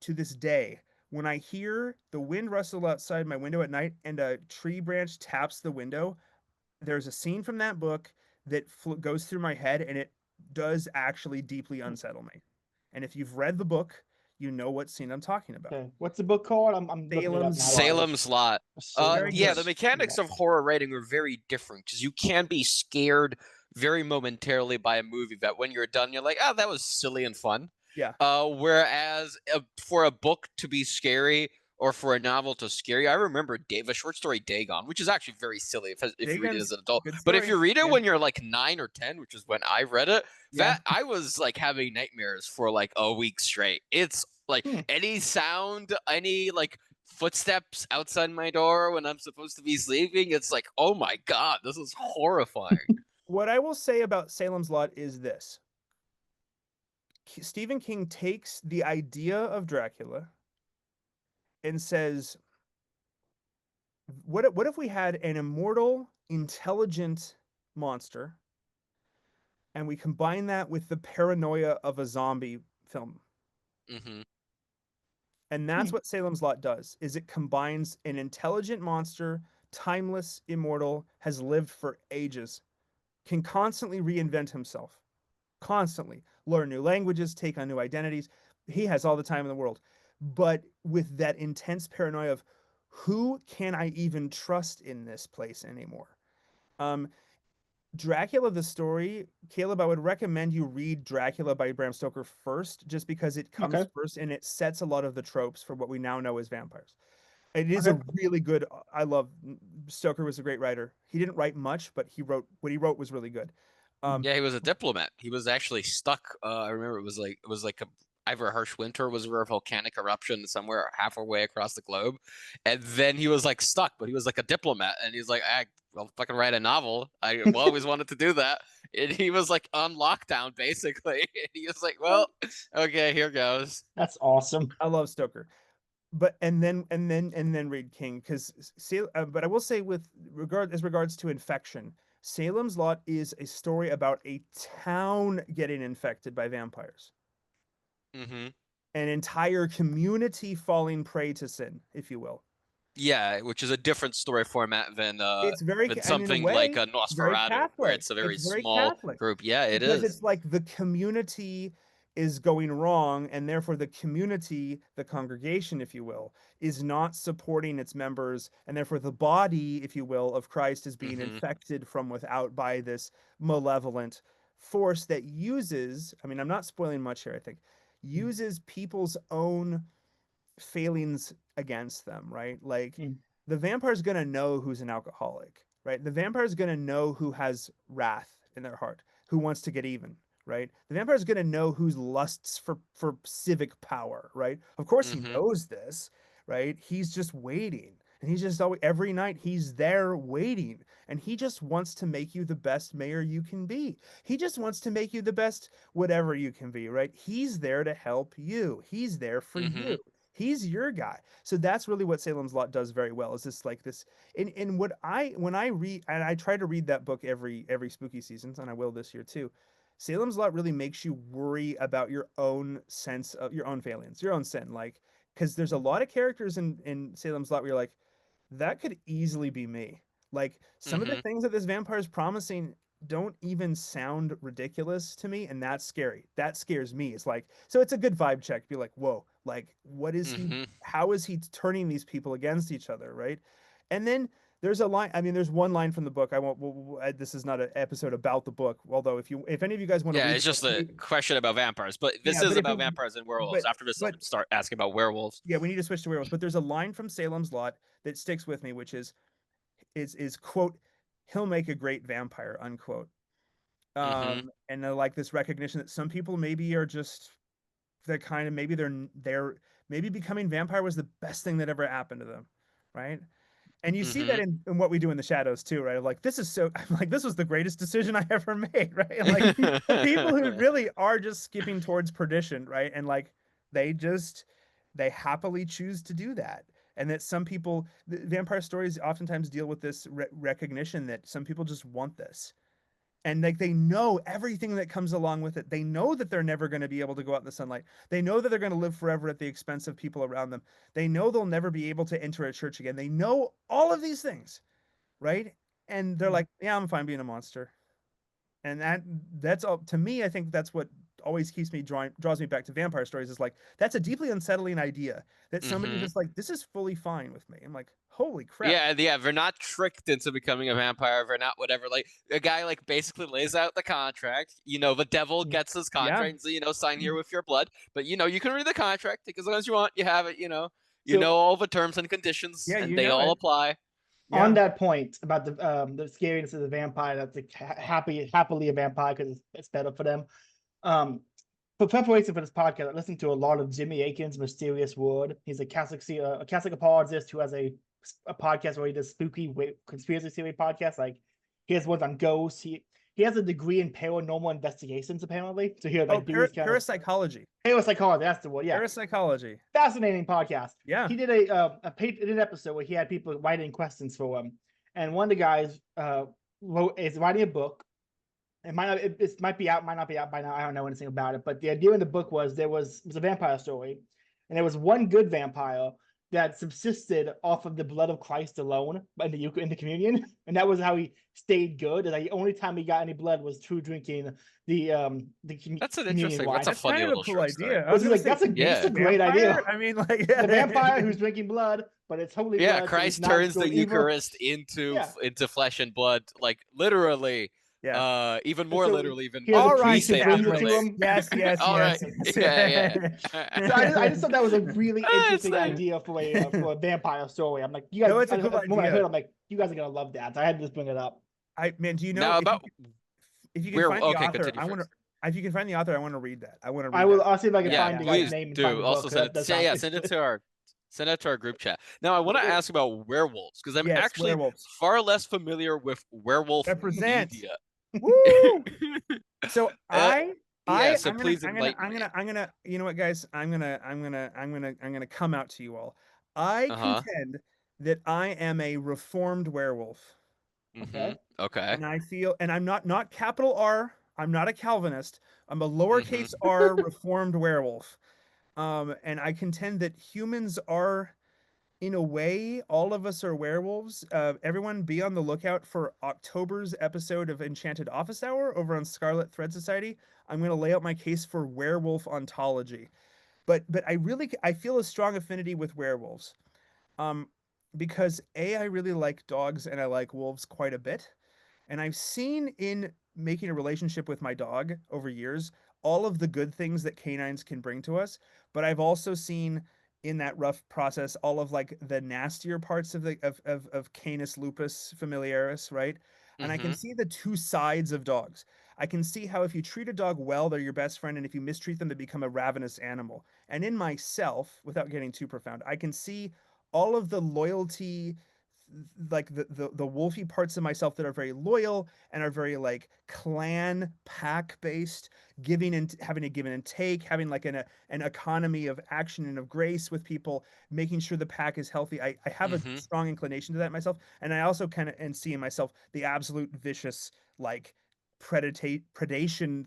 to this day, when I hear the wind rustle outside my window at night and a tree branch taps the window, there's a scene from that book that goes through my head, and it does actually deeply unsettle me. And if you've read the book, you know what scene I'm talking about. Okay. What's the book called? I'm looking it up Salem's now. Lot. Salem's Lot. Very Yeah, good. the mechanics of horror writing are very different because you can be scared very momentarily by a movie that when you're done, you're like, oh, that was silly and fun. Yeah. Whereas for a book to be scary or for a novel to scare you, I remember the short story Dagon, which is actually very silly if you read it as Dagon's an adult. good But if story. you read it Yeah. when you're like 9 or 10, which is when I read it, Yeah. that I was like having nightmares for like a week straight. It's like any sound, any like footsteps outside my door when I'm supposed to be sleeping, it's like, oh my god, this is horrifying. What I will say about Salem's Lot is this. Stephen King takes the idea of Dracula and says, what if we had an immortal, intelligent monster and we combine that with the paranoia of a zombie film? Mm-hmm. And that's what Salem's Lot does, is it combines an intelligent monster, timeless, immortal, has lived for ages, can constantly reinvent himself, constantly learn new languages, take on new identities. He has all the time in the world, but with that intense paranoia of who can I even trust in this place anymore? Um, Dracula, the story, Caleb, I would recommend you read Dracula by Bram Stoker first, just because it comes Okay. first and it sets a lot of the tropes for what we now know as vampires. It is Okay. a really good. I love Stoker was a great writer. He didn't write much, but he wrote what he wrote was really good. Yeah, he was a diplomat. He was actually stuck. I remember it was like either a harsh winter was a volcanic eruption somewhere halfway across the globe, and then he was like stuck. But he was like a diplomat, and he's like, I'll fucking write a novel. I always wanted to do that. And he was like on lockdown basically. And he was like, well, okay, here goes. That's awesome. I love Stoker, but and then read King because but I will say with regards to infection, Salem's Lot is a story about a town getting infected by vampires, Mm-hmm. an entire community falling prey to sin, if you will. Yeah, which is a different story format It's very, than and in a something like way, a very Nosferatu, where Catholic. it's a very It's very small Catholic group. Yeah, it because is. it's like the community is going wrong, and therefore the community, the congregation, if you will, is not supporting its members, and therefore the body, if you will, of Christ is being Mm-hmm. infected from without by this malevolent force that uses, I mean, I'm not spoiling much here, I think, uses people's own failings against them, right? Like Mm. the vampire's gonna know who's an alcoholic, right? The vampire's gonna know who has wrath in their heart, who wants to get even, right? The vampire's gonna know who's lusts for civic power, right? Of course he Mm-hmm. knows this, right? He's just waiting. And he's just always every night he's there waiting. And he just wants to make you the best mayor you can be. He just wants to make you the best whatever you can be, right? He's there to help you. He's there for Mm-hmm. you. He's your guy. So that's really what Salem's Lot does very well. Is this like this in what I when I read and I try to read that book every spooky season, and I will this year too. Salem's Lot really makes you worry about your own sense of your own failings, your own sin. Like, because there's a lot of characters in Salem's Lot where you're like, that could easily be me. Like some of the Mm-hmm. things that this vampire is promising don't even sound ridiculous to me, and that's scary. That scares me. It's like so it's a good vibe check. Be like, whoa, like what is he? Mm-hmm. How is he turning these people against each other, right? And then there's a line. I mean, there's one line from the book. I won't. This is not an episode about the book. Although if any of you guys want to Yeah, read it's the book, just a question about vampires, but this yeah. is But if about you, vampires and werewolves. but After this, I'll but start asking about werewolves. yeah, we need to switch to werewolves. But there's a line from Salem's Lot that sticks with me, which is quote, he'll make a great vampire, unquote. Mm-hmm. And like this recognition that some people maybe are just they're kind of maybe they're maybe becoming vampire was the best thing that ever happened to them, right? And you see that Mm-hmm. in what we do in the shadows too, right? Like this is so I'm like this was the greatest decision I ever made, right? Like the people who really are just skipping towards perdition, right? And like they just they happily choose to do that. And that some people vampire stories oftentimes deal with this recognition that some people just want this, and like they know everything that comes along with it. They know that they're never going to be able to go out in the sunlight. They know that they're going to live forever at the expense of people around them. They know they'll never be able to enter a church again. They know all of these things, right? And they're like, yeah, I'm fine being a monster. And that's all to me. I think that's what always keeps me draws me back to vampire stories is like that's a deeply unsettling idea that somebody Hmm. just like this is fully fine with me. I'm like, holy crap. Yeah, yeah, they're not tricked into becoming a vampire. They're not whatever. Like a guy like basically lays out the contract. The devil gets his Yeah. contract and says, sign here with your blood. But you can read the contract, take as long as you want. You have it. You So know all the terms and conditions, Yeah, and you they know all it. apply. on Yeah. that point about the scariness of the vampire, that's like happily a vampire because it's better for them. Um, for preparation for this podcast, I listened to a lot of Jimmy Akin's Mysterious World. He's a Catholic apologist who has a podcast where he does spooky conspiracy theory podcasts. Like he has ones on ghosts. He has a degree in paranormal investigations apparently. So he would Oh, like do these kind of parapsychology. parapsychology. That's the word. Yeah, Parapsychology. fascinating podcast. Yeah. He did an episode where he had people writing questions for him, and one of the guys is writing a book. It might be out, might not be out by now. I don't know anything about it. But the idea in the book was it was a vampire story, and there was one good vampire that subsisted off of the blood of Christ alone in the communion, and that was how he stayed good. And the only time he got any blood was through drinking the That's an communion interesting. wine. That's a That's funny kind of a little cool short story. idea. I I was was gonna like, say that's a Yeah, great idea. vampire. I mean, like The vampire who's drinking blood, but it's holy yeah. blood, so he's Christ not turns the doing evil. Eucharist into Yeah. into flesh and blood, like literally. Yeah. Even And more so literally, even he has a All we right, priest who say brings it to literally. Catholics. him. Yes, yes, All right. yes. Yeah, So I just thought that was a really It's interesting there. idea for a vampire story. I'm like, you guys. No, it's a cool The moment I heard, idea. I'm like, you guys are gonna love that. So I had to just bring it up. Man, do you know Now about if you can where find the okay, author, continue I want to first. if you can find the author, I want to read that. I want to I read will. that. I'll see if I can Yeah, Yeah, find yeah, the yeah. guy's please name and find do. the Also book. send That it. does sound Send it interesting. to our Send it to our group chat. Now I want to ask about werewolves because I'm Yes, actually werewolves. far less familiar with werewolf Represent. media. Woo! So Uh, yeah, so please enlighten me. you know what, guys? I'm gonna come out to you all. I Uh-huh. contend that I am a reformed werewolf. Mm-hmm. Okay. Okay. And I feel, and I'm not capital R. I'm not a Calvinist. I'm a Mm-hmm. lowercase r reformed werewolf. And I contend that humans are, in a way, all of us are werewolves. Everyone be on the lookout for October's episode of Enchanted Office Hour over on Scarlet Thread Society. I'm going to lay out my case for werewolf ontology. But I feel a strong affinity with werewolves. Um, because I really like dogs and I like wolves quite a bit. And I've seen in making a relationship with my dog over years all of the good things that canines can bring to us. But I've also seen in that rough process all of like the nastier parts of of Canis lupus familiaris, right? And I can Mm-hmm. see the two sides of dogs. I can see how if you treat a dog well, they're your best friend, and if you mistreat them, they become a ravenous animal. And in myself, without getting too profound, I can see all of the loyalty, like the wolfy parts of myself that are very loyal and are very like clan pack based, giving and having to give and take, having like an economy of action and of grace with people, making sure the pack is healthy. I have a Mm-hmm. strong inclination to that myself, and I also kind of and see in myself the absolute vicious like predation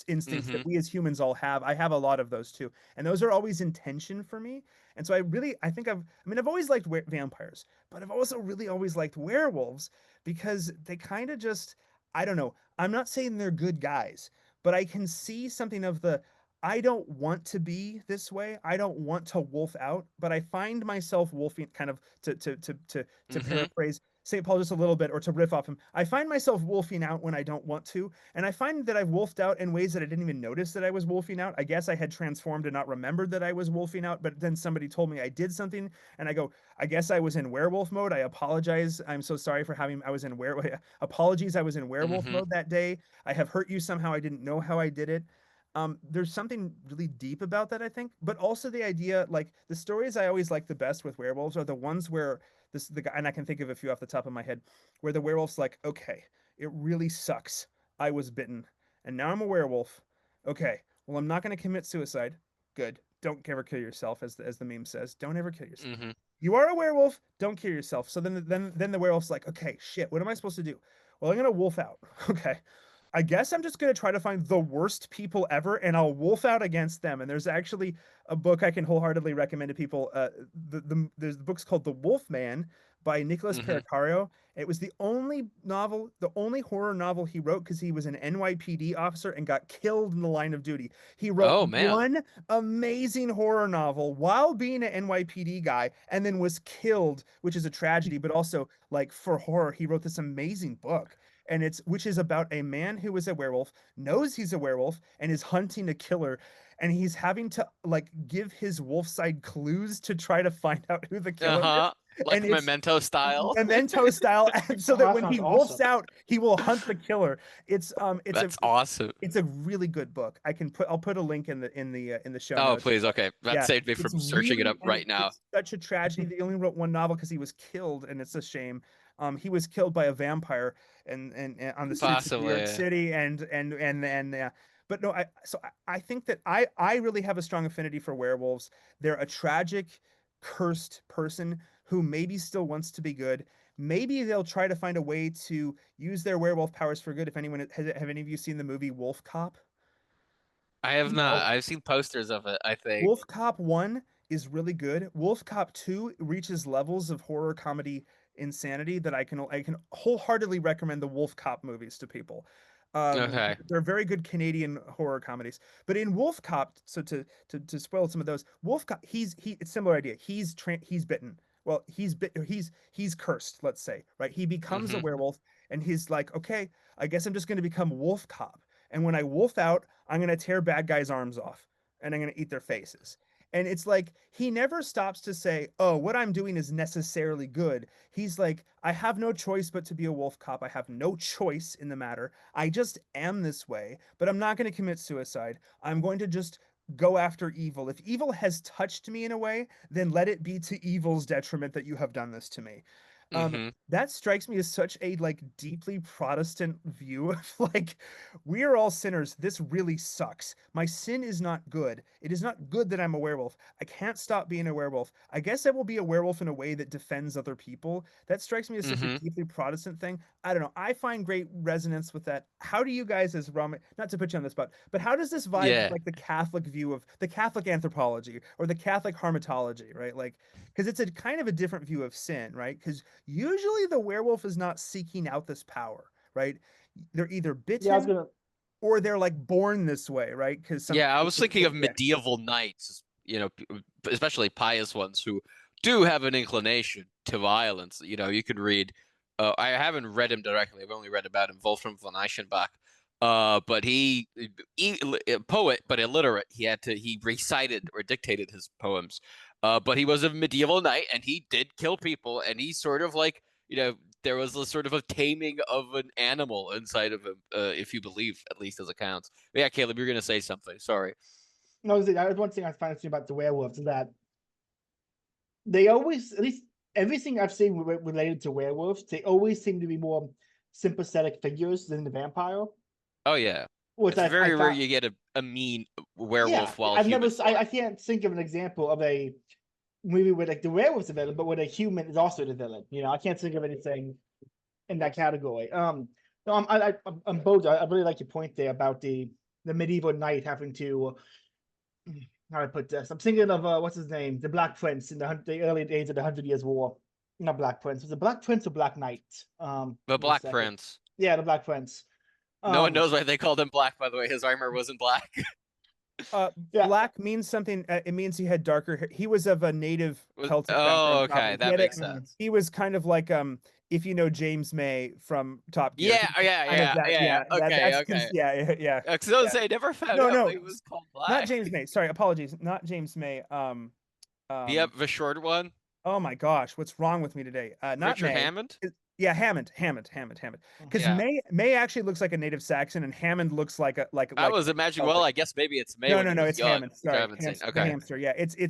instincts Mm-hmm. that we as humans all have. I have a lot of those too, and those are always in tension for me. And so I think I've always liked vampires, but I've also really always liked werewolves because they kind of just, I don't know. I'm not saying they're good guys, but I can see something of the, I don't want to be this way. I don't want to wolf out, but I find myself wolfing kind of to Mm-hmm. paraphrase St. Paul just a little bit or to riff off him. I find myself wolfing out when I don't want to, and I find that I've wolfed out in ways that I didn't even notice that I was wolfing out. I guess I had transformed and not remembered that I was wolfing out, but then somebody told me I did something, and I go, I guess I was in werewolf mode. I apologize. I'm so sorry for having, I was in apologies. I was in werewolf Mm-hmm. mode that day. I have hurt you somehow. I didn't know how I did it. There's something really deep about that, I think, but also the idea, like the stories I always like the best with werewolves are the ones where the guy, and I can think of a few off the top of my head, where the werewolf's like, okay, it really sucks. I was bitten, and now I'm a werewolf. Okay, well, I'm not going to commit suicide. Good. Don't ever kill yourself, as the meme says. Don't ever kill yourself. Mm-hmm. You are a werewolf. Don't kill yourself. So then the werewolf's like, okay, shit. What am I supposed to do? Well, I'm gonna wolf out. Okay. I guess I'm just gonna try to find the worst people ever, and I'll wolf out against them. And there's actually a book I can wholeheartedly recommend to people. There's the book's called The Wolf Man by Nicholas Hmm. Pericario. It was the only novel, the only horror novel he wrote because he was an NYPD officer and got killed in the line of duty. He wrote Oh man. one amazing horror novel while being an NYPD guy and then was killed, which is a tragedy, but also like for horror, he wrote this amazing book. And it's which is about a man who is a werewolf, knows he's a werewolf, and is hunting a killer. And he's having to like give his wolf side clues to try to find out who the killer is. Uh-huh. And Like it's Memento style. Memento style, and so Oh, that that when sounds he wolfs awesome. out, he will hunt the killer. That's awesome. It's a really good book. I'll put a link in the show Oh, notes. please. Okay. That Yeah, saved me it's from searching it really up right now. it's such a tragedy. He only wrote one novel because he was killed, and it's a shame. He was killed by a vampire and on the streets of New York Possibly. City, and but no, I think that I really have a strong affinity for werewolves. They're a tragic, cursed person who maybe still wants to be good. Maybe they'll try to find a way to use their werewolf powers for good. If anyone have any of you seen the movie Wolf Cop? I have not. No. I've seen posters of it, I think. Wolf Cop 1 is really good. Wolf Cop 2 reaches levels of horror comedy insanity that I can wholeheartedly recommend the Wolf Cop movies to people. Okay. They're very good Canadian horror comedies. But in Wolf Cop, so to spoil some of those, Wolf Cop it's a similar idea. He's bitten. Well, he's cursed, let's say, right? He becomes a Hmm. werewolf and he's like, "Okay, I guess I'm just going to become Wolf Cop. And when I wolf out, I'm going to tear bad guys' arms off and I'm going to eat their faces." And it's like he never stops to say, "Oh, what I'm doing is necessarily good." He's like, "I have no choice but to be a wolf cop. I have no choice in the matter. I just am this way, but I'm not going to commit suicide. I'm going to just go after evil. If evil has touched me in a way, then let it be to evil's detriment that you have done this to me." Hmm. That strikes me as such a like deeply Protestant view of like we are all sinners. This really sucks. My sin is not good. It is not good that I'm a werewolf. I can't stop being a werewolf. I guess I will be a werewolf in a way that defends other people. That strikes me as such a Hmm. deeply Protestant thing. I don't know. I find great resonance with that. How do you guys, as Rom, not to put you on the spot, but how does this vibe with Yeah. like the Catholic view of the Catholic anthropology or the Catholic harmatology, right? Like, because it's a kind of a different view of sin, right? Because usually the werewolf is not seeking out this power, right? They're either Yeah, I was bitten gonna. or they're like born this way, right? Because some Yeah, I was thinking of yeah. medieval knights, especially pious ones who do have an inclination to violence. You could read. I haven't read him directly. I've only read about him, Wolfram von Eichenbach. But a poet, but illiterate. He recited or dictated his poems. But he was a medieval knight, and he did kill people, and he sort of like, there was a sort of a taming of an animal inside of him, if you believe, at least as accounts. But yeah, Caleb, you're gonna say something. Sorry. No, that was one thing I find interesting about the werewolves is that they always, at least everything I've seen related to werewolves, they always seem to be more sympathetic figures than the vampire. Oh yeah, Which it's I very rare found, you get a mean yeah, werewolf while I've never, human form. I can't think of an example of a movie where like the werewolf's the villain, but where a human is also the villain. I can't think of anything in that category. No, I'm both. I really like your point there about the medieval knight having to. How do I put this? I'm thinking of what's his name, the Black Prince in the early days of the Hundred Years' War. Not Black Prince. Was it Black Prince or Black Knight? The Give me a Black second. Prince. Yeah, the Black Prince. No one Um, knows why they called him black, by the way. His armor wasn't black. Uh, yeah, Black means something. It means he had darker hair. He was of a native Celtic Oh, background, okay, probably. He that had a, makes sense. he was kind of like if you know James May from Top Gear, Yeah, he was yeah, kind of yeah, that. yeah. Yeah, Okay, okay. yeah. Because I was Yeah. say I never found No, out why no, he was called not black. James May. Sorry, apologies. Not James May. Yep, Um, the short one, oh my gosh, what's wrong with me today? Not Richard May. Hammond. Yeah, Hammond. Because Yeah, May actually looks like a native Saxon, and Hammond looks like a I was imagining. Well, Celtic. I guess maybe it's May No, when no, he no, was it's young, Hammond. which I Sorry, haven't seen. the Okay, hamster. Yeah, it's the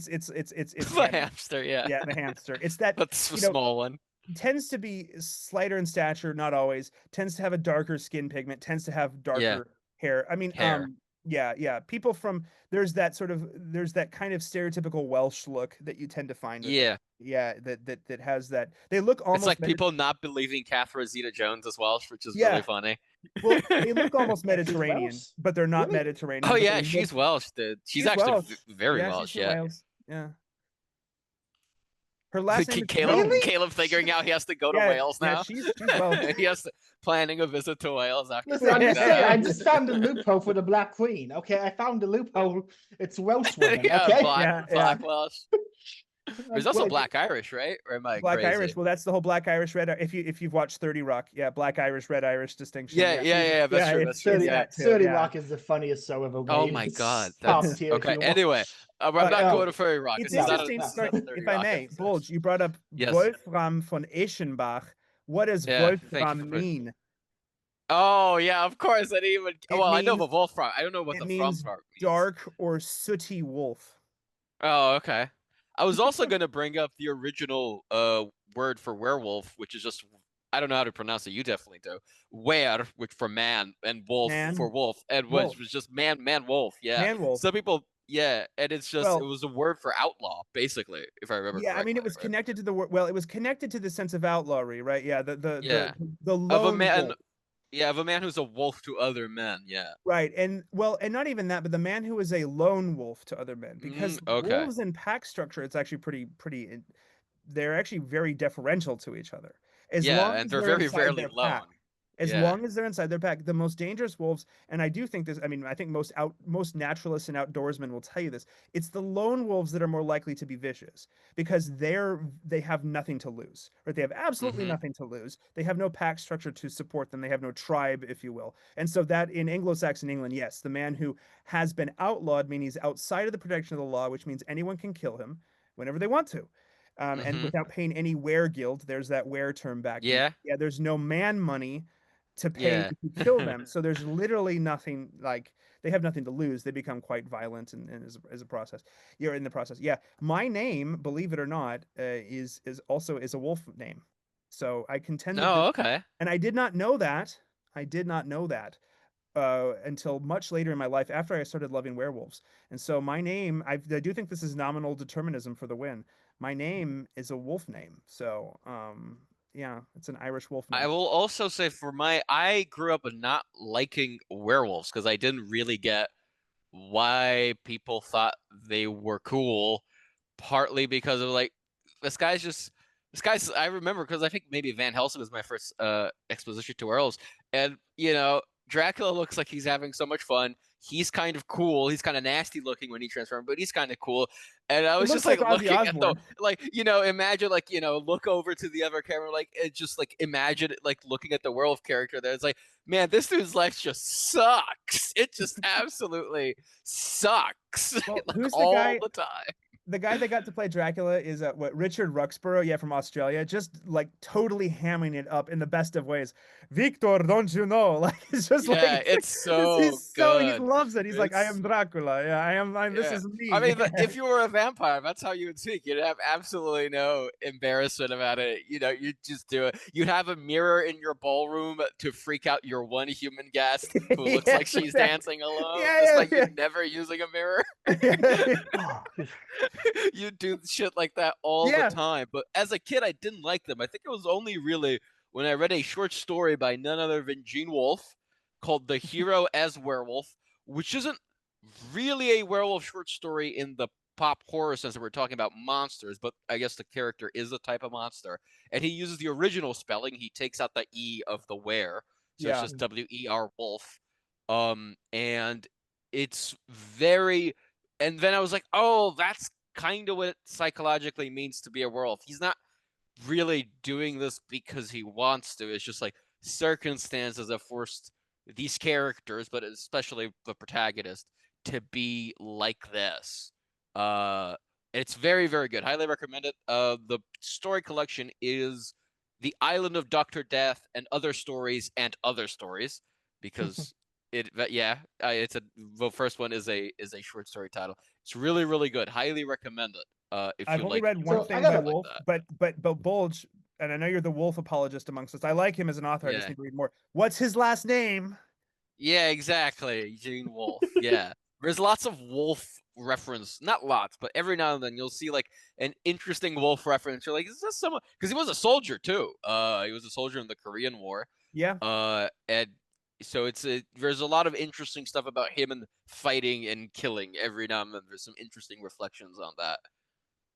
Hammond. hamster. Yeah, Yeah, the hamster. It's that that's a you know small one. tends to be slighter in stature, not always. Tends to have a darker skin pigment. Tends to have Yeah, darker hair. I mean, hair. yeah. People from there's that kind of stereotypical Welsh look that you tend to find with them. Yeah, Yeah, that has that. They look it's almost like people not believing Catherine Zeta-Jones is Welsh, which is really yeah. funny. Well, they look almost yeah, she's Mediterranean, Welsh. but they're not Really? Oh Mediterranean. But they yeah, look. she's Welsh, dude. She's She's actually Welsh. very Yeah, she's Welsh. from Yeah. Wales. Yeah. Her last name is Caleb Jones. Caleb figuring out he has to go to Wales Yeah, now. she's Welsh. He has planning a visit to Wales after Listen, I'm finding just that saying, out. I just found a loophole for the Black Queen. Okay, I found a loophole. It's Welsh woman. Yeah, Okay, Yeah. Black Welsh. There's also Well, Black Irish, right? Or am I Black crazy? Irish. Well, that's the whole Black Irish Red. If you've watched 30 Rock, yeah, Black Irish Red Irish distinction. Yeah. That's true. That's true. It's Yeah. that too. 30 Yeah. Rock is the funniest show ever Oh made. my It's God, top that's tier okay. humor. Anyway, I'm not no, going to Furry Rock. It's This is not interesting. this is Sorry, not a 30 if I Rock may, episode. Bulge, you brought up Yes. Wolfram von Eschenbach. What does Yeah. Thank you Wolfram for mean? Oh yeah, of course. I didn't even. It Well, I know the means wolf frog. I don't know what it the from means frog means. dark or sooty wolf. Oh, okay. I was also gonna bring up the original word for werewolf, which is just I don't know how to pronounce it. You definitely do. Were, which for man, and wolf for Man, wolf, and wolf, was just man, wolf. Yeah. man wolf. Some people, yeah, and it's just it Well, was a word for outlaw, basically, if I remember yeah, I mean, correctly. it was Right? connected to the word. Well, it was connected to the sense of outlawry, right? Yeah, Yeah, the of a lone man. wolf. Yeah, of a man who's a wolf to other men. Yeah. Right. And well, and not even that, but the man who is a lone wolf to other men, because Okay. wolves in pack structure, it's actually they're actually very deferential to each other. As Yeah, long and as they're they're very inside rarely their pack. lone. As Yeah. long as they're inside their pack, the most dangerous wolves, and I do think this, I mean, I think most naturalists and outdoorsmen will tell you this. It's the lone wolves that are more likely to be vicious because they have nothing to lose. Right? They have absolutely Mm-hmm. nothing to lose. They have no pack structure to support them. They have no tribe, if you will. And so that in Anglo-Saxon England, yes, the man who has been outlawed means he's outside of the protection of the law, which means anyone can kill him whenever they want to. And Mm-hmm. without paying any were guild, there's that were term back. Yeah. Yeah, there's no man money to pay Yeah. if you kill them. So there's literally nothing like they have nothing to lose. They become quite violent and as a process. You're in the process. Yeah, my name, believe it or not, is also is a wolf name. So I contend that Oh, this, okay. and I did not know that. I did not know that until much later in my life after I started loving werewolves. And so my name, I do think this is nominal determinism for the win. My name is a wolf name. So yeah, it's an Irish wolf I name. will also say I grew up not liking werewolves because I didn't really get why people thought they were cool, partly because of like this guy's just this guy's I remember because I think maybe Van Helsing was my first exposition to werewolves, and Dracula looks like he's having so much fun. He's kind of cool. He's kind of nasty looking when he transforms, but he's kind of cool. And I It was looks just like like Ozzy looking at the Osbourne. imagine look over to the other camera like it just like imagine like looking at the werewolf character there. It's like, man, this dude's life just sucks. It just absolutely sucks Well, like who's the all guy? the time. The guy that got to play Dracula is what Richard Ruxborough, yeah, from Australia, just like totally hamming it up in the best of ways. Victor, don't you know? Like it's just Yeah, like it's so he good. loves it. He's like, I It's am Dracula. Yeah, this Yeah. is I me. mean, if you were a vampire, that's how you would speak. You'd have absolutely no embarrassment about it. You'd just do it. You'd have a mirror in your ballroom to freak out your one human guest who looks like Yes, she's exactly. dancing alone, Yeah, despite you never using a mirror. yeah. You do shit like that all the Yeah. time. But as a kid, I didn't like them. I think it was only really when I read a short story by none other than Gene Wolfe called The Hero as Werewolf, which isn't really a werewolf short story in the pop horror sense that we're talking about monsters, but I guess the character is a type of monster. And he uses the original spelling. He takes out the E of the were. So it's Yeah. just WER wolf. And it's very and then I was like, oh, that's kind of what it psychologically means to be a werewolf. He's not really doing this because he wants to. It's just like circumstances have forced these characters, but especially the protagonist, to be like this. It's very, very good. Highly recommend it. The story collection is The Island of Dr. Death and Other Stories and Other Stories, because it's the first one is a short story title. It's really, really good. Highly recommend it. If I've you only like read one So I thing got by a like Wolf, that. but Bulge, and I know you're the Wolf apologist amongst us. I like him as an author. I just Yeah. need to read more. What's his last name? Yeah, exactly. Gene Wolfe. Yeah. There's lots of wolf reference. Not lots, but every now and then you'll see like an interesting wolf reference. You're like, is this someone? Because he was a soldier too. He was a soldier in the Korean War. Yeah. And so there's a lot of interesting stuff about him and fighting and killing every now and then. There's some interesting reflections on that.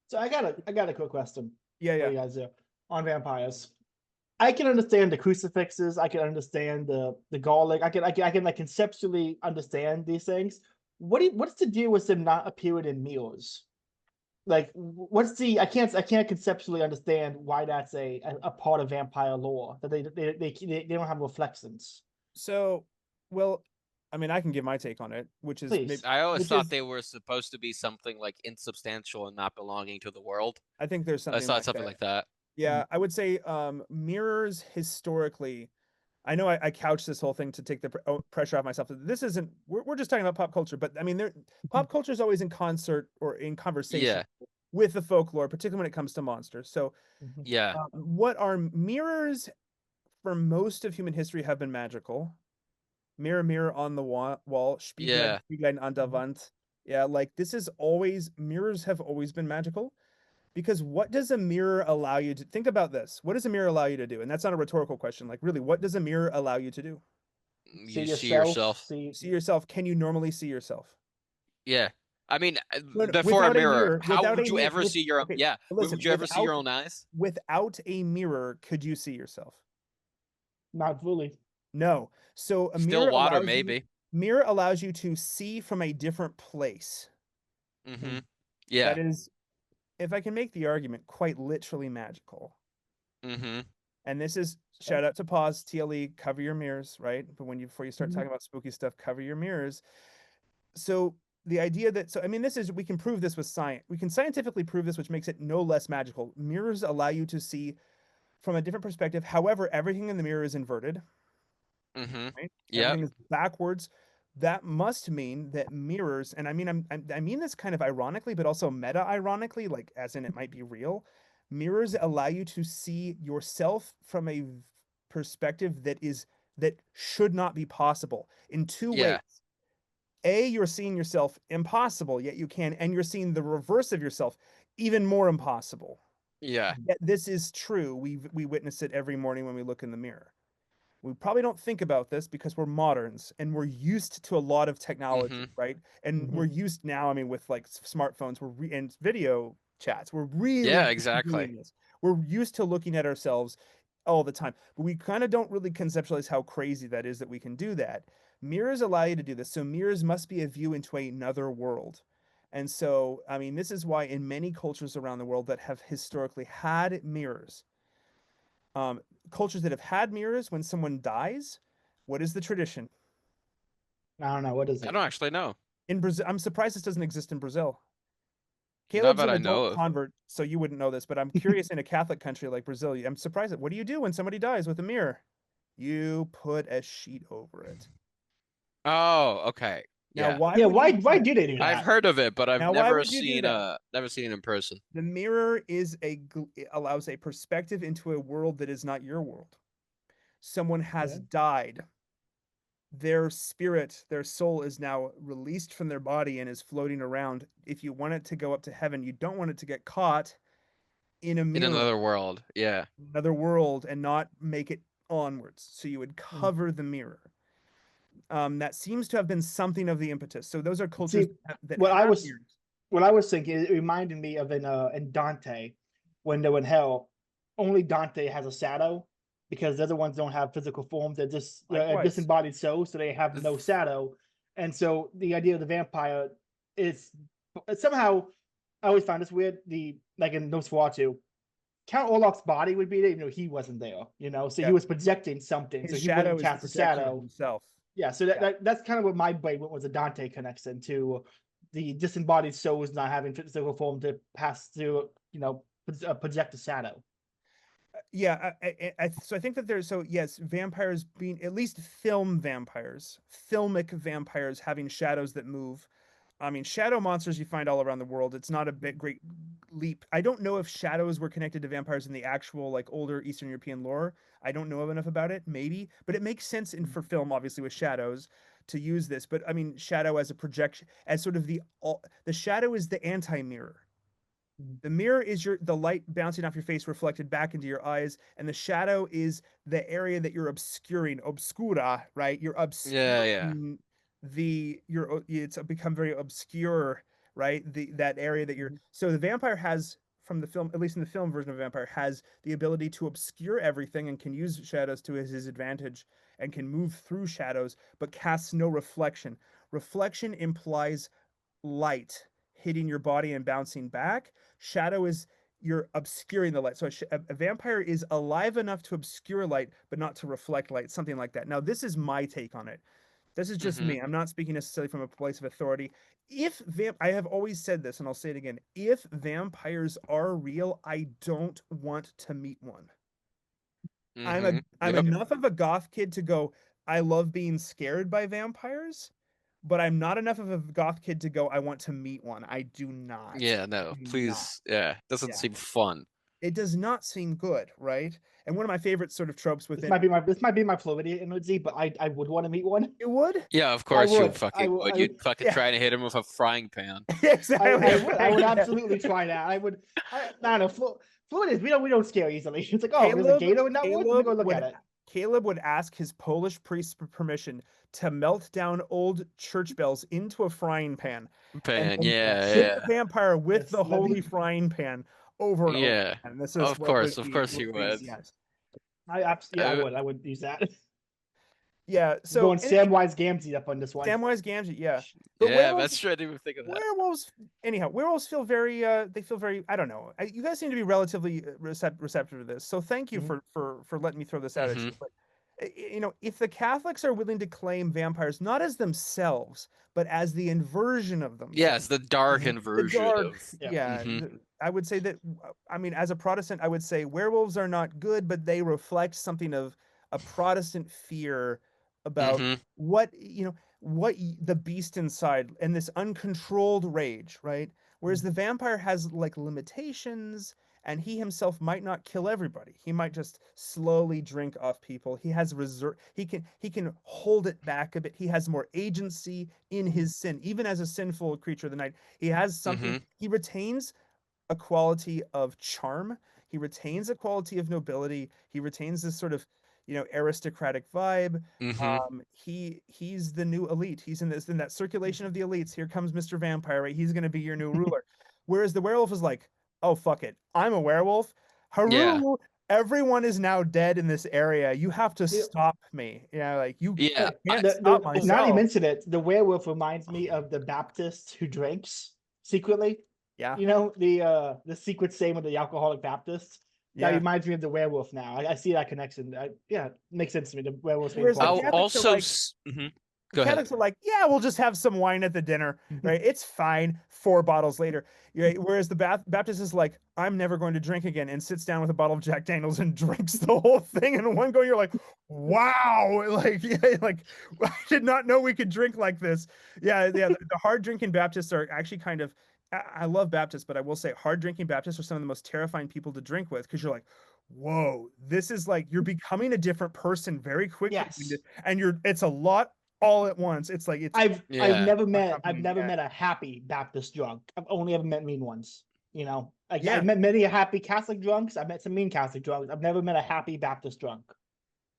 So I got a quick question. Yeah, What yeah. do you guys do on vampires? I can understand the crucifixes. I can understand the garlic. I can like conceptually understand these things. What's the deal with them not appearing in meals? Like, what's the? I can't conceptually understand why that's a part of vampire lore that they don't have reflections. So, well, I mean, I can give my take on it, which is maybe, Please, I always which thought is they were supposed to be something like insubstantial and not belonging to the world. I think there's I something thought like something that. like that. Yeah, I would say mirrors historically. I know I couch this whole thing to take the pressure off myself. This isn't. We're just talking about pop culture, but I mean, pop culture is always in concert or in conversation Yeah, with the folklore, particularly when it comes to monsters. So, yeah, what are mirrors for most of human history have been magical. Mirror, mirror on the wall, Spieglein, yeah. Spieglein an der Wand. Yeah, like this is always, mirrors have always been magical. Because what does a mirror allow you to think about this? What does a mirror allow you to do? And that's not a rhetorical question. Like, really, what does a mirror allow you to do? see You see yourself. yourself. See, See yourself. Can you normally see yourself? Yeah. I mean, No, no, before a without a mirror, mirror, how without would a you mirror, ever see your? okay, Yeah. but listen, Would you ever see your own eyes? without a mirror, could you see yourself? not fully. No. So a Still mirror water, allows you, maybe. mirror allows you to see from a different place. Mm-hmm. That Yeah. is, if I can make the argument, quite literally magical. Mm-hmm. And this is shout out to pause TLE, cover your mirrors, right? But when you before you start Mhm. talking about spooky stuff, cover your mirrors. So the idea that I mean this is we can prove this with science. We can scientifically prove this, which makes it no less magical. Mirrors allow you to see from a different perspective. However, everything in the mirror is inverted, Mm-hmm. right? Yep. Everything is backwards. That must mean that mirrors, and I mean I mean this kind of ironically, but also meta ironically, like as in it might be real. Mirrors allow you to see yourself from a perspective that should not be possible in two ways. Yeah. A, you're seeing yourself impossible, yet you can, and you're seeing the reverse of yourself, even more impossible. Yeah. Yet this is true. We witness it every morning when we look in the mirror. We probably don't think about this because we're moderns and we're used to a lot of technology, Mm-hmm. right? And we're Mhm. used now, I mean, with like smartphones, and video chats, we're really Yeah. used to Exactly. doing this. We're used to looking at ourselves all the time, but we kind of don't really conceptualize how crazy that is that we can do that. Mirrors allow you to do this. So mirrors must be a view into another world. And so, I mean, this is why in many cultures around the world that have historically had mirrors, um, cultures that have had mirrors when someone dies, what is the tradition? I don't know what is I it. don't actually know. In Brazil, I'm surprised this doesn't exist in Brazil. Not Caleb's that an I know adult of. convert, so you wouldn't know this, but I'm curious in a Catholic country like Brazil, I'm surprised at what do you do when somebody dies with a mirror? You put a sheet over it. Oh, okay. Now, Yeah. why Yeah, would you do why that? do they do I've that? heard of it, but I've Now, why would you do that? never seen it in person. The mirror is it allows a perspective into a world that is not your world. Someone has Okay. died. Their spirit, their soul is now released from their body and is floating around. If you want it to go up to heaven, you don't want it to get caught in a In mirror, another world. Yeah. another world, and not make it onwards. So you would Mm. cover the mirror. That seems to have been something of the impetus. So those are cultures See, that what I have was mirrors. what I was thinking, it reminded me of in Dante, when they're in hell, only Dante has a shadow because the other ones don't have physical forms. They're just a Likewise. disembodied soul, so they have no shadow. And so the idea of the vampire is somehow I always find this weird. The like in Nosferatu, Count Olaf's body would be there, even though he wasn't there. So he Yeah. was projecting something, His so he wouldn't shadow is the cast a projection of shadow. himself. Yeah, so Yeah. that's kind of what my brain went was a Dante connection to the disembodied souls not having physical form to pass through, project a shadow. Yeah, so I think that there's so yes, vampires being at least film vampires, filmic vampires having shadows that move. I mean, shadow monsters you find all around the world. It's not a bit great leap. I don't know if shadows were connected to vampires in the actual like older Eastern European lore. I don't know enough about it, maybe, but it makes sense in for film, obviously with shadows to use this. But I mean, shadow as a projection, as sort of the shadow is the anti-mirror. The mirror is the light bouncing off your face reflected back into your eyes, and the shadow is the area that you're obscuring, obscura, right? You're Yeah, yeah. obscuring it's become very obscure, right? That area that you're so the vampire has from the film, at least in the film version of a vampire, has the ability to obscure everything and can use shadows to his advantage and can move through shadows, but casts no reflection. Reflection implies light hitting your body and bouncing back. Shadow is you're obscuring the light. So a vampire is alive enough to obscure light, but not to reflect light, something like that. Now, this is my take on it. This is just Mm-hmm. me. I'm not speaking necessarily from a place of authority. I have always said this, and I'll say it again. If vampires are real, I don't want to meet one. Mm-hmm. I'm Yep. enough of a goth kid to go, I love being scared by vampires, but I'm not enough of a goth kid to go, I want to meet one. I do not. Yeah, I no, do not. please. Yeah, doesn't Yeah. seem fun. It does not seem good, right? And one of my favorite sort of tropes This within might be my fluidity energy, but I would want to meet one. it would. Yeah, of I course you would. fucking would. You'd fucking Yeah. try to hit him with a frying pan. Exactly. I would Yeah. absolutely try that. I don't know. Fluid is we don't scare easily. It's like, oh, there's a Caleb gator in that wood. Let me Caleb go look at would it. Caleb would ask his Polish priest for permission to melt down old church bells into a frying pan and Pan, then yeah, Yes. hit the yeah. vampire with Yes. the Let holy me. frying pan over and over Yeah. again. This is what would Of be course you would. yes. Yeah, I Uh, would. I would use that. Yeah, I'm so going Samwise Gamgee up on this one. Samwise Gamgee, yeah. But yeah, that's true. I didn't even think of that. werewolves feel very they feel very I don't know. You guys seem to be relatively receptive to this. So thank you Mhm. for letting me throw this out at Mm-hmm. you. But if the Catholics are willing to claim vampires not as themselves, but as the inversion of Yeah, themselves, it's the dark Mhm. the inversion dark, of. Yeah. yeah, Mm-hmm. I would say that I mean as a Protestant, I would say werewolves are not good, but they reflect something of a Protestant fear about Mm-hmm. what the beast inside and this uncontrolled rage, right? Whereas the vampire has like limitations and he himself might not kill everybody. He might just slowly drink off people. He has reserve he can hold it back a bit. He has more agency in his sin. Even as a sinful creature of the night, he has something Mm-hmm. he retains a quality of charm. He retains a quality of nobility. He retains this sort of, aristocratic vibe. Mm-hmm. He's the new elite. He's in that circulation of the elites. Here comes Mr. Vampire, right? He's gonna be your new ruler. Whereas the werewolf is like, oh fuck it, I'm a werewolf. Yeah. Haru, everyone is now dead in this area. You have to Yeah. stop me. Like Yeah. I can't The stop now that you myself. mention it, the werewolf reminds me of the Baptist who drinks secretly. Yeah, The secret saying of the alcoholic Baptist. That yeah. reminds me of the werewolf now. I see that connection. Yeah, it makes sense to me. The werewolf's being Whereas the part I'll of it. Catholics are also. like, Mhm. the Go ahead. Catholics are like, yeah, we'll just have some wine at the dinner, right? It's fine. 4 bottles later. Whereas the Baptist is like, I'm never going to drink again, and sits down with a bottle of Jack Daniels and drinks the whole thing in one go. You're like, wow, like, yeah, like I did not know we could drink like this. Yeah. The hard drinking Baptists are actually kind of. I love Baptists, but I will say hard drinking Baptists are some of the most terrifying people to drink with because you're like, whoa, this is like you're becoming a different person very quickly, Yes. and it's a lot all at once. It's like it's I've Yeah. I've never met a happy Baptist drunk. I've only ever met mean ones. Like Yeah. I've met many happy Catholic drunks. I've met some mean Catholic drunks. I've never met a happy Baptist drunk.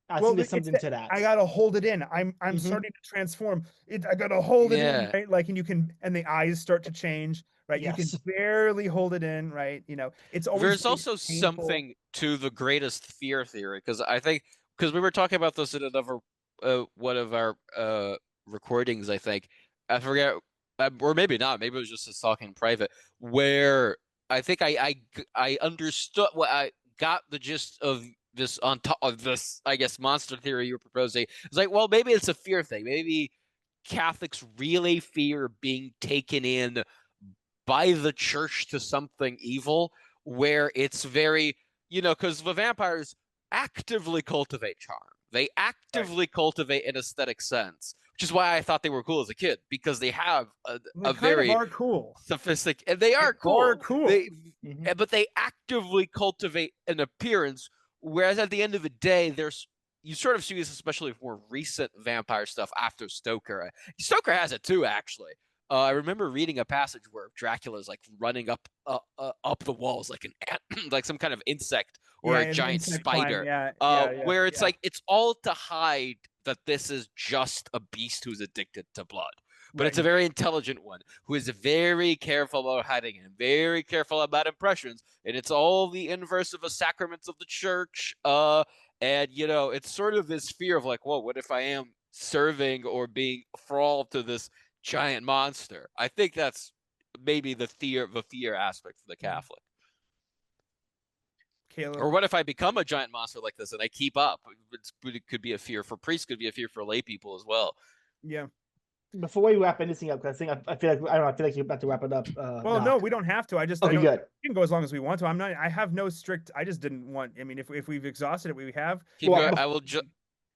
I Well, think there's it's something that to that. I gotta hold it in. I'm Mhm. starting to transform. I gotta hold it in, Yeah. right? Like, and the eyes start to change, right? You can Yes. barely hold it in, right? It's always There's very also painful. something to the greatest fear theory because I think because we were talking about this in another one of our recordings. I think I forget, or maybe not. Maybe it was just us talking in private. Where I think I understood what I got the gist of this on top of this. I guess monster theory you're proposing. It's like, well, maybe it's a fear thing. Maybe Catholics really fear being taken in by the church to something evil where it's very, because the vampires actively cultivate charm. They Right. actively cultivate an aesthetic sense, which is why I thought they were cool as a kid because they have They a kind of very are cool. sophisticated, and they They are are cool. cool. Mhm. But they actively cultivate an appearance. Whereas at the end of the day, you sort of see this, especially with more recent vampire stuff after Stoker. Stoker has it too, actually. I remember reading a passage where Dracula's like running up the walls like an like some kind of insect or Yeah, a an giant insect climb. spider. Yeah. Where it's like it's all to hide that this is just a beast who's addicted to blood. but Right. it's a very intelligent one who is very careful about hiding it, very careful about impressions, and it's all the inverse of the sacraments of the church. And it's sort of this fear of like, whoa, what if I am serving or being thrall to this giant monster? I think that's maybe the fear aspect for the Catholic. Caleb. Or what if I become a giant monster like this and I keep up? It could be a fear for priests, could be a fear for lay people as well. Yeah. Before we wrap anything up, because I feel like I don't know, I feel like you're about to wrap it up. Well, no, Doc. we don't have to. I Okay, don't. good. We can go as long as we want to. I'm not. I have no strict. I just didn't want. I mean, if we've exhausted it, we have. Keep Well, going. I I will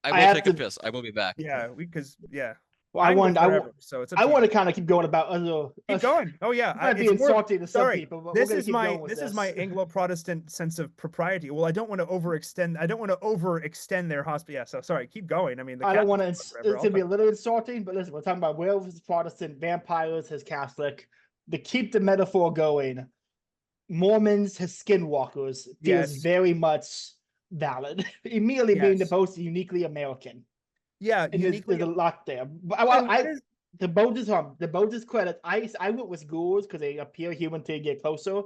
have take a to. piss. I will be back. Yeah, because yeah, Well, I can go forever. So it's up I to you. want to kind of keep going about other. Keep going. Oh yeah, Might be it's more. insulting to some Sorry, people, but we're gonna keep going with this this. is my Anglo-Protestant sense of propriety. Well, I don't want to overextend. I don't want to overextend their hospital. Yeah, so sorry. Keep going. I mean, the I don't want to. Catholics It's forever. gonna be a little insulting, but listen, we're talking about werewolves as Protestant, vampires as Catholic. To keep the metaphor going, Mormons as skinwalkers feels Yes. very much valid. Immediately being the Yes. most uniquely American. Yeah, And uniquely. there's a lot there. But And what is- the Bulge's credit. I went with ghouls because they appear human till you get closer.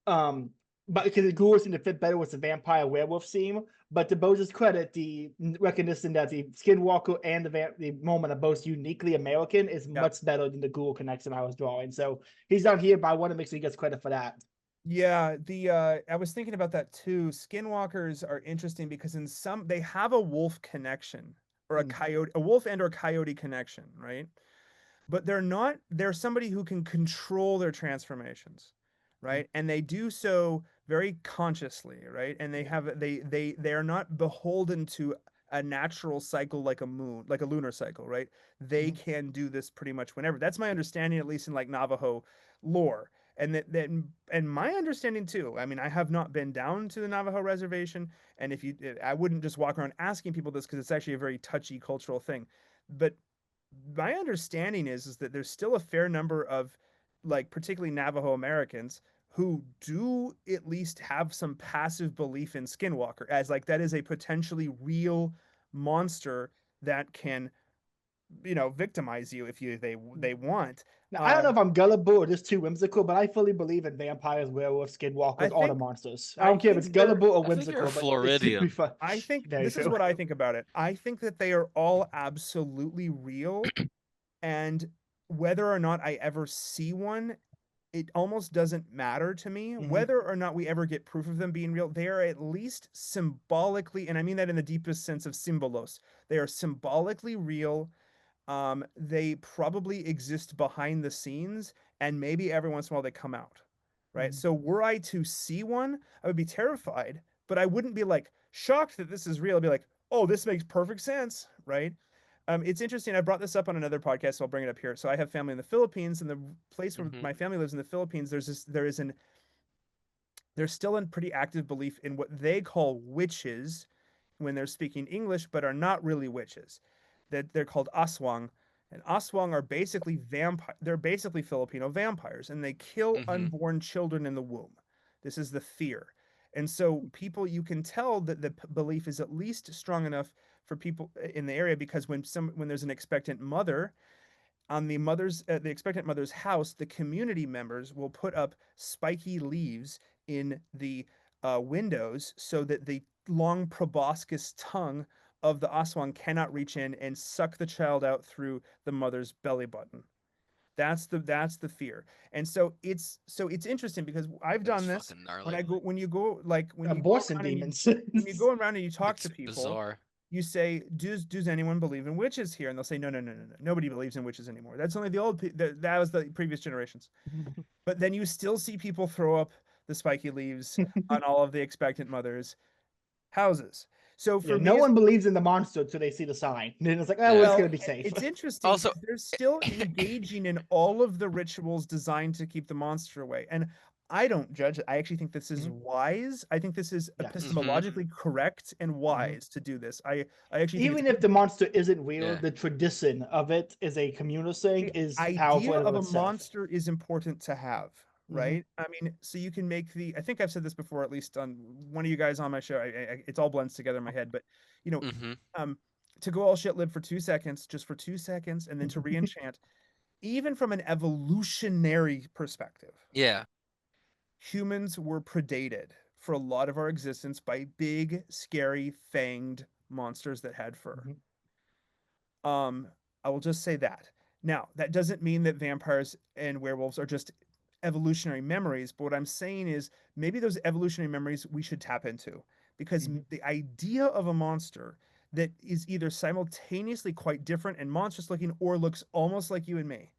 But because the ghouls seem to fit better with the vampire werewolf theme. But to Bulge's credit, the recognition that the skinwalker and the Mormon are both uniquely American is much better than the ghoul connection I was drawing. So he's not here, but I want to make sure he gets credit for that. Yeah, I was thinking about that too. Skinwalkers are interesting because they have a wolf connection or a coyote, a wolf and or coyote connection, right? But they're somebody who can control their transformations, right? And they do so very consciously, right? And they are not beholden to a natural cycle like like a lunar cycle, right? They can do this pretty much whenever. That's my understanding, at least in like Navajo lore. And my understanding too. I mean, I have not been down to the Navajo reservation, and I wouldn't just walk around asking people this because it's actually a very touchy cultural thing. But my understanding is that there's still a fair number of like particularly Navajo Americans who do at least have some passive belief in Skinwalker as like that is a potentially real monster that can victimize you if they want. Now, I don't know if I'm gullible or just too whimsical, but I fully believe in vampires, werewolves, I skinwalkers, all the think monsters. I I don't care if think it's they're gullible or I think you're whimsical, but Floridian. I think very this is true. what I think about it. I think that they are all absolutely real, and whether or not I ever see one, it almost doesn't matter to me. Whether or not we ever get proof of them being real, they are at least symbolically, and I mean that in the deepest sense of symbolos, they are symbolically real. They probably exist behind the scenes, and maybe every once in a while they come out, right? So were I to see one, I would be terrified, but I wouldn't be like shocked that this is real. I'd be like, oh, this makes perfect sense, right? It's interesting. I brought this up on another podcast, so I'll bring it up here. So I have family in the Philippines, and the place where my family lives in the Philippines, there's still a pretty active belief in what they call witches when they're speaking English, but are not really witches. That they're called aswang, and aswang are basically vampire. They're basically Filipino vampires, and they kill unborn children in the womb. This is the fear, and so you can tell that the belief is at least strong enough for people in the area because when there's an expectant mother on the expectant mother's house, the community members will put up spiky leaves in the windows so that the long proboscis tongue of the aswang cannot reach in and suck the child out through the mother's belly button. That's the fear. And so it's interesting because I've That's done this fucking gnarly. when you go like when you go Abortion around demons. when you go around and you talk It's to people, bizarre. you say, does anyone believe in witches here? And they'll say, no, no, no, no, no. Nobody believes in witches anymore. That's only the that was the previous generations. But then you still see people throw up the spiky leaves on all of the expectant mothers' houses. So Yeah, for no me, one believes in the monster until they see the sign. And then it's like, oh, well, it's gonna be safe. it's interesting Also, because they're still engaging in all of the rituals designed to keep the monster away. And I don't judge it. I actually think this is wise. I think this is Yes. epistemologically correct and wise to do this. I actually think Even it's if the monster isn't real, Yeah. the tradition of it is a communal thing the is powerful idea in and of of a itself. monster is important to have, right? I mean, so you can make I think I've said this before, at least on one of you guys on my show. It's all blends together in my head, but you know, to go all shit lib for 2 seconds, just for 2 seconds, and then to re-enchant. even from an evolutionary perspective, Yeah. humans were predated for a lot of our existence by big, scary, fanged monsters that had fur. Mhm. Um, I will just say that. Now, that doesn't mean that vampires and werewolves are just evolutionary memories, but what I'm saying is maybe those evolutionary memories we should tap into because Mhm. the idea of a monster that is either simultaneously quite different and monstrous looking or looks almost like you and me.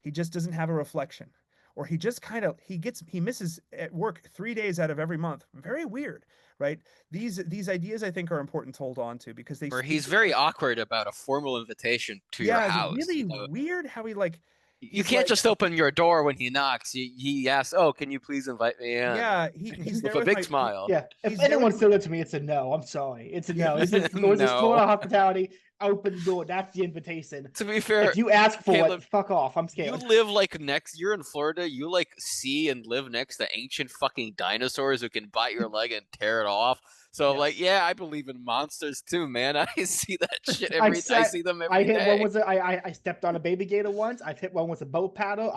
He just doesn't have a reflection. Or he just kind of he misses at work 3 days out of every month. Very weird, right? These ideas I think are important to hold on to because they Or speak he's to very like, awkward about a formal invitation to your yeah, it's house. really weird how he like You he's can't like just open your door when he knocks. He asks, "Oh, can you please invite me in?" yeah, he's with there a with big my smile. Yeah, if he's there with anyone my said it to me, it's a no. I'm sorry, it's a no. This is this No. Florida hospitality. Open the door. That's the invitation. To be fair, If you ask for Caleb, it, fuck off. I'm you scared. live like next. You're in Florida. You like see and live next to ancient fucking dinosaurs who can bite your leg and tear it off. So like, yes. yeah, I believe in monsters too, man. I see that shit I I said see them I every hit one day. with I stepped on a baby gator once. I've hit one with a boat paddle.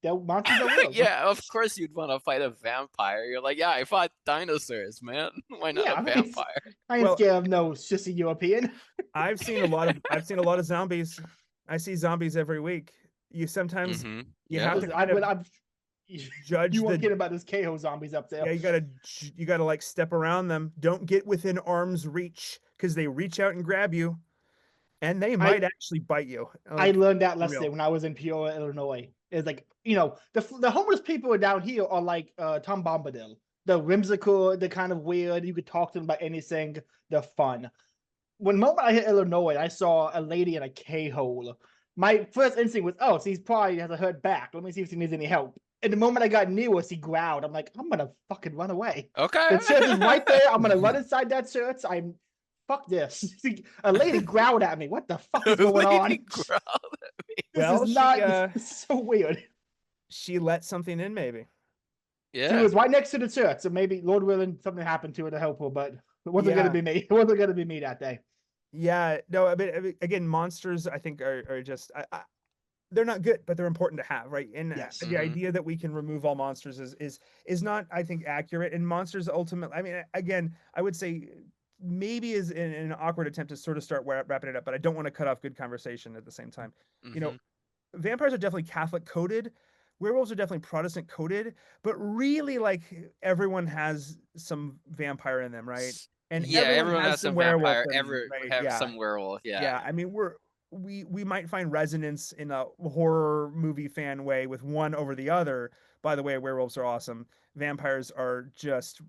Monsters are real. Yeah, of course you'd want to fight a vampire. You're like, yeah, I fought dinosaurs, man. Why not Yeah, a vampire? I ain't Well, scared of no sissy European. I've seen a lot of zombies. I see zombies every week. You sometimes Mm-hmm. you Yep. have to Listen, kind of I'm judge you won't the get about this KO zombies up there. yeah, you gotta like step around them. Don't get within arm's reach because they reach out and grab you and they I might actually bite you. I Like learned that for lesson real. when I was in Peoria, Illinois. It's like, the homeless people down here are like Tom Bombadil. The whimsical, the kind of weird. You could talk to them about anything. They're fun. When moment I hit Illinois, I saw a lady in a K hole. My first instinct was, oh, so he's probably has a hurt back. Let me see if he needs any help. And the moment I got near us, he growled. I'm like, I'm gonna fucking run away. Okay. The church is right there. I'm gonna run inside that church. I'm fuck this. A lady growled at me. What the fuck is going Lady on? Growl. This is Well, not this is so weird. she let something in maybe. She Yeah. was right next to the church, so maybe Lord willing something happened to her to help her, but it wasn't gonna Yeah. be me. It wasn't gonna be me that day. Yeah, no, I mean, again, monsters I think are just they're not good, but they're important to have, right? And Yes. the Mm-hmm. idea that we can remove all monsters is not, I think, accurate. And monsters ultimately, I mean, again, I would say maybe is in an awkward attempt to sort of start wrapping it up, but I don't want to cut off good conversation at the same time. You Mm-hmm. know, vampires are definitely Catholic coded. Werewolves are definitely Protestant coded, but really, like everyone has some vampire in them, right? And Yeah, everyone everyone has has some some werewolf vampire. in them, Ever right? have Yeah, some werewolf. Yeah. yeah. I mean, we might find resonance in a horror movie fan way with one over the other. By the way, werewolves are awesome. Vampires are just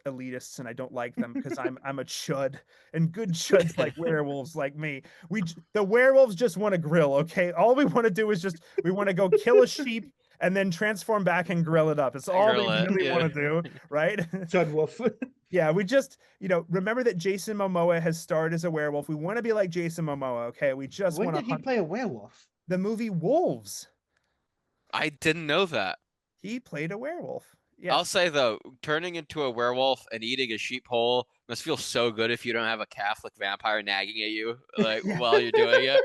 elitists, and I don't like them because I'm a chud, and good chuds like werewolves like me. The werewolves just want to grill. Okay, all we want to do is just we want to go kill a sheep and then transform back and grill it up. It's I all they grill it. really Yeah. want to do, right? Chud Wolf. Yeah, we just, remember that Jason Momoa has starred as a werewolf. We want to be like Jason Momoa, okay? We just When want to did he hunt play a werewolf? the movie Wolves. I didn't know that. He played a werewolf. I'll Yes. say though, turning into a werewolf and eating a sheep whole must feel so good if you don't have a Catholic vampire nagging at you like Yeah. while you're doing it.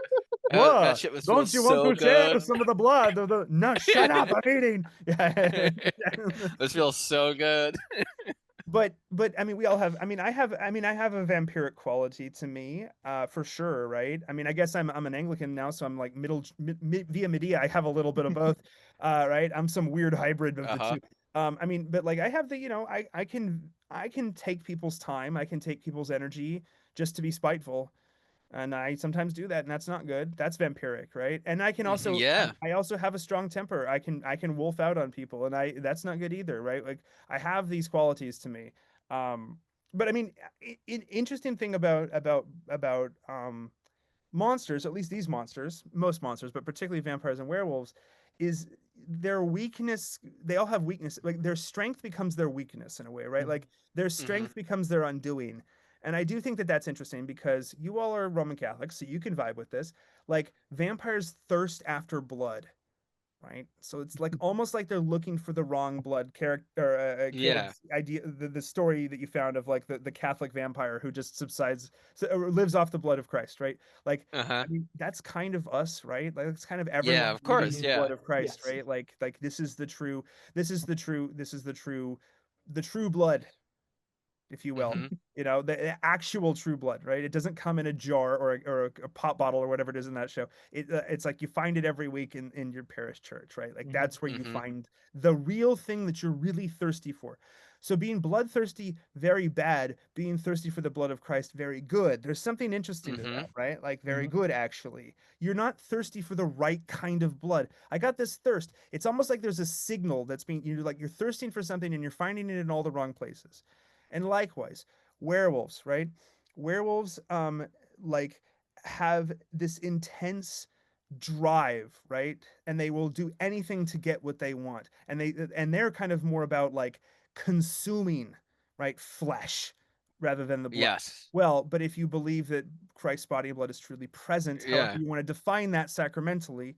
That What? shit must feel Don't you want so to share good. some of the blood? No, shut up! I'm eating. Yeah. This feels so good. But I mean, we all have. I mean, I have a vampiric quality to me, for sure, right? I mean, I guess I'm an Anglican now, so I'm like via media. I have a little bit of both, right? I'm some weird hybrid of the Uh-huh. two. I mean, but like I have I can take people's time, I can take people's energy just to be spiteful, and I sometimes do that, and that's not good. That's vampiric, right? And I can also Yeah. I also have a strong temper. I can wolf out on people, and I that's not good either, right? Like I have these qualities to me. Um, but I mean, interesting thing about monsters, at least these monsters, most monsters, but particularly vampires and werewolves, is their weakness. They all have weakness. Like their strength becomes their weakness in a way, right? Like their Hmm. strength becomes their undoing. And I do think that that's interesting because you all are Roman Catholics, so you can vibe with this. Like vampires thirst after blood. right? So it's like almost like they're looking for the wrong blood character. Yeah. Caleb's idea, the story that you found of like the Catholic vampire who just subsides, or lives off the blood of Christ, right? Like, Uh-huh. I mean, that's kind of us, right? Like, it's kind of everyone Yeah, of needing course. the Yeah. blood of Christ, Yes. right? Like this is the true, the true blood, if you will. Mm-hmm. The actual true blood, right? It doesn't come in a jar or a pop bottle or whatever it is in that show. It's like you find it every week in your parish church, right? Like Mhm. that's where you Mm-hmm. find the real thing that you're really thirsty for. So being bloodthirsty, very bad. Being thirsty for the blood of Christ, very good. There's something interesting to Mm-hmm. that, right? Like very Mhm. good, actually. You're not thirsty for the right kind of blood. I got this thirst. It's almost like there's a signal that's being, you're thirsting for something and you're finding it in all the wrong places. And likewise, werewolves, right? Werewolves like have this intense drive, right? And they will do anything to get what they want. And they're kind of more about like consuming, right, flesh rather than the blood. Yes. Well, but if you believe that Christ's body and blood is truly present, however Yeah. you want to define that sacramentally,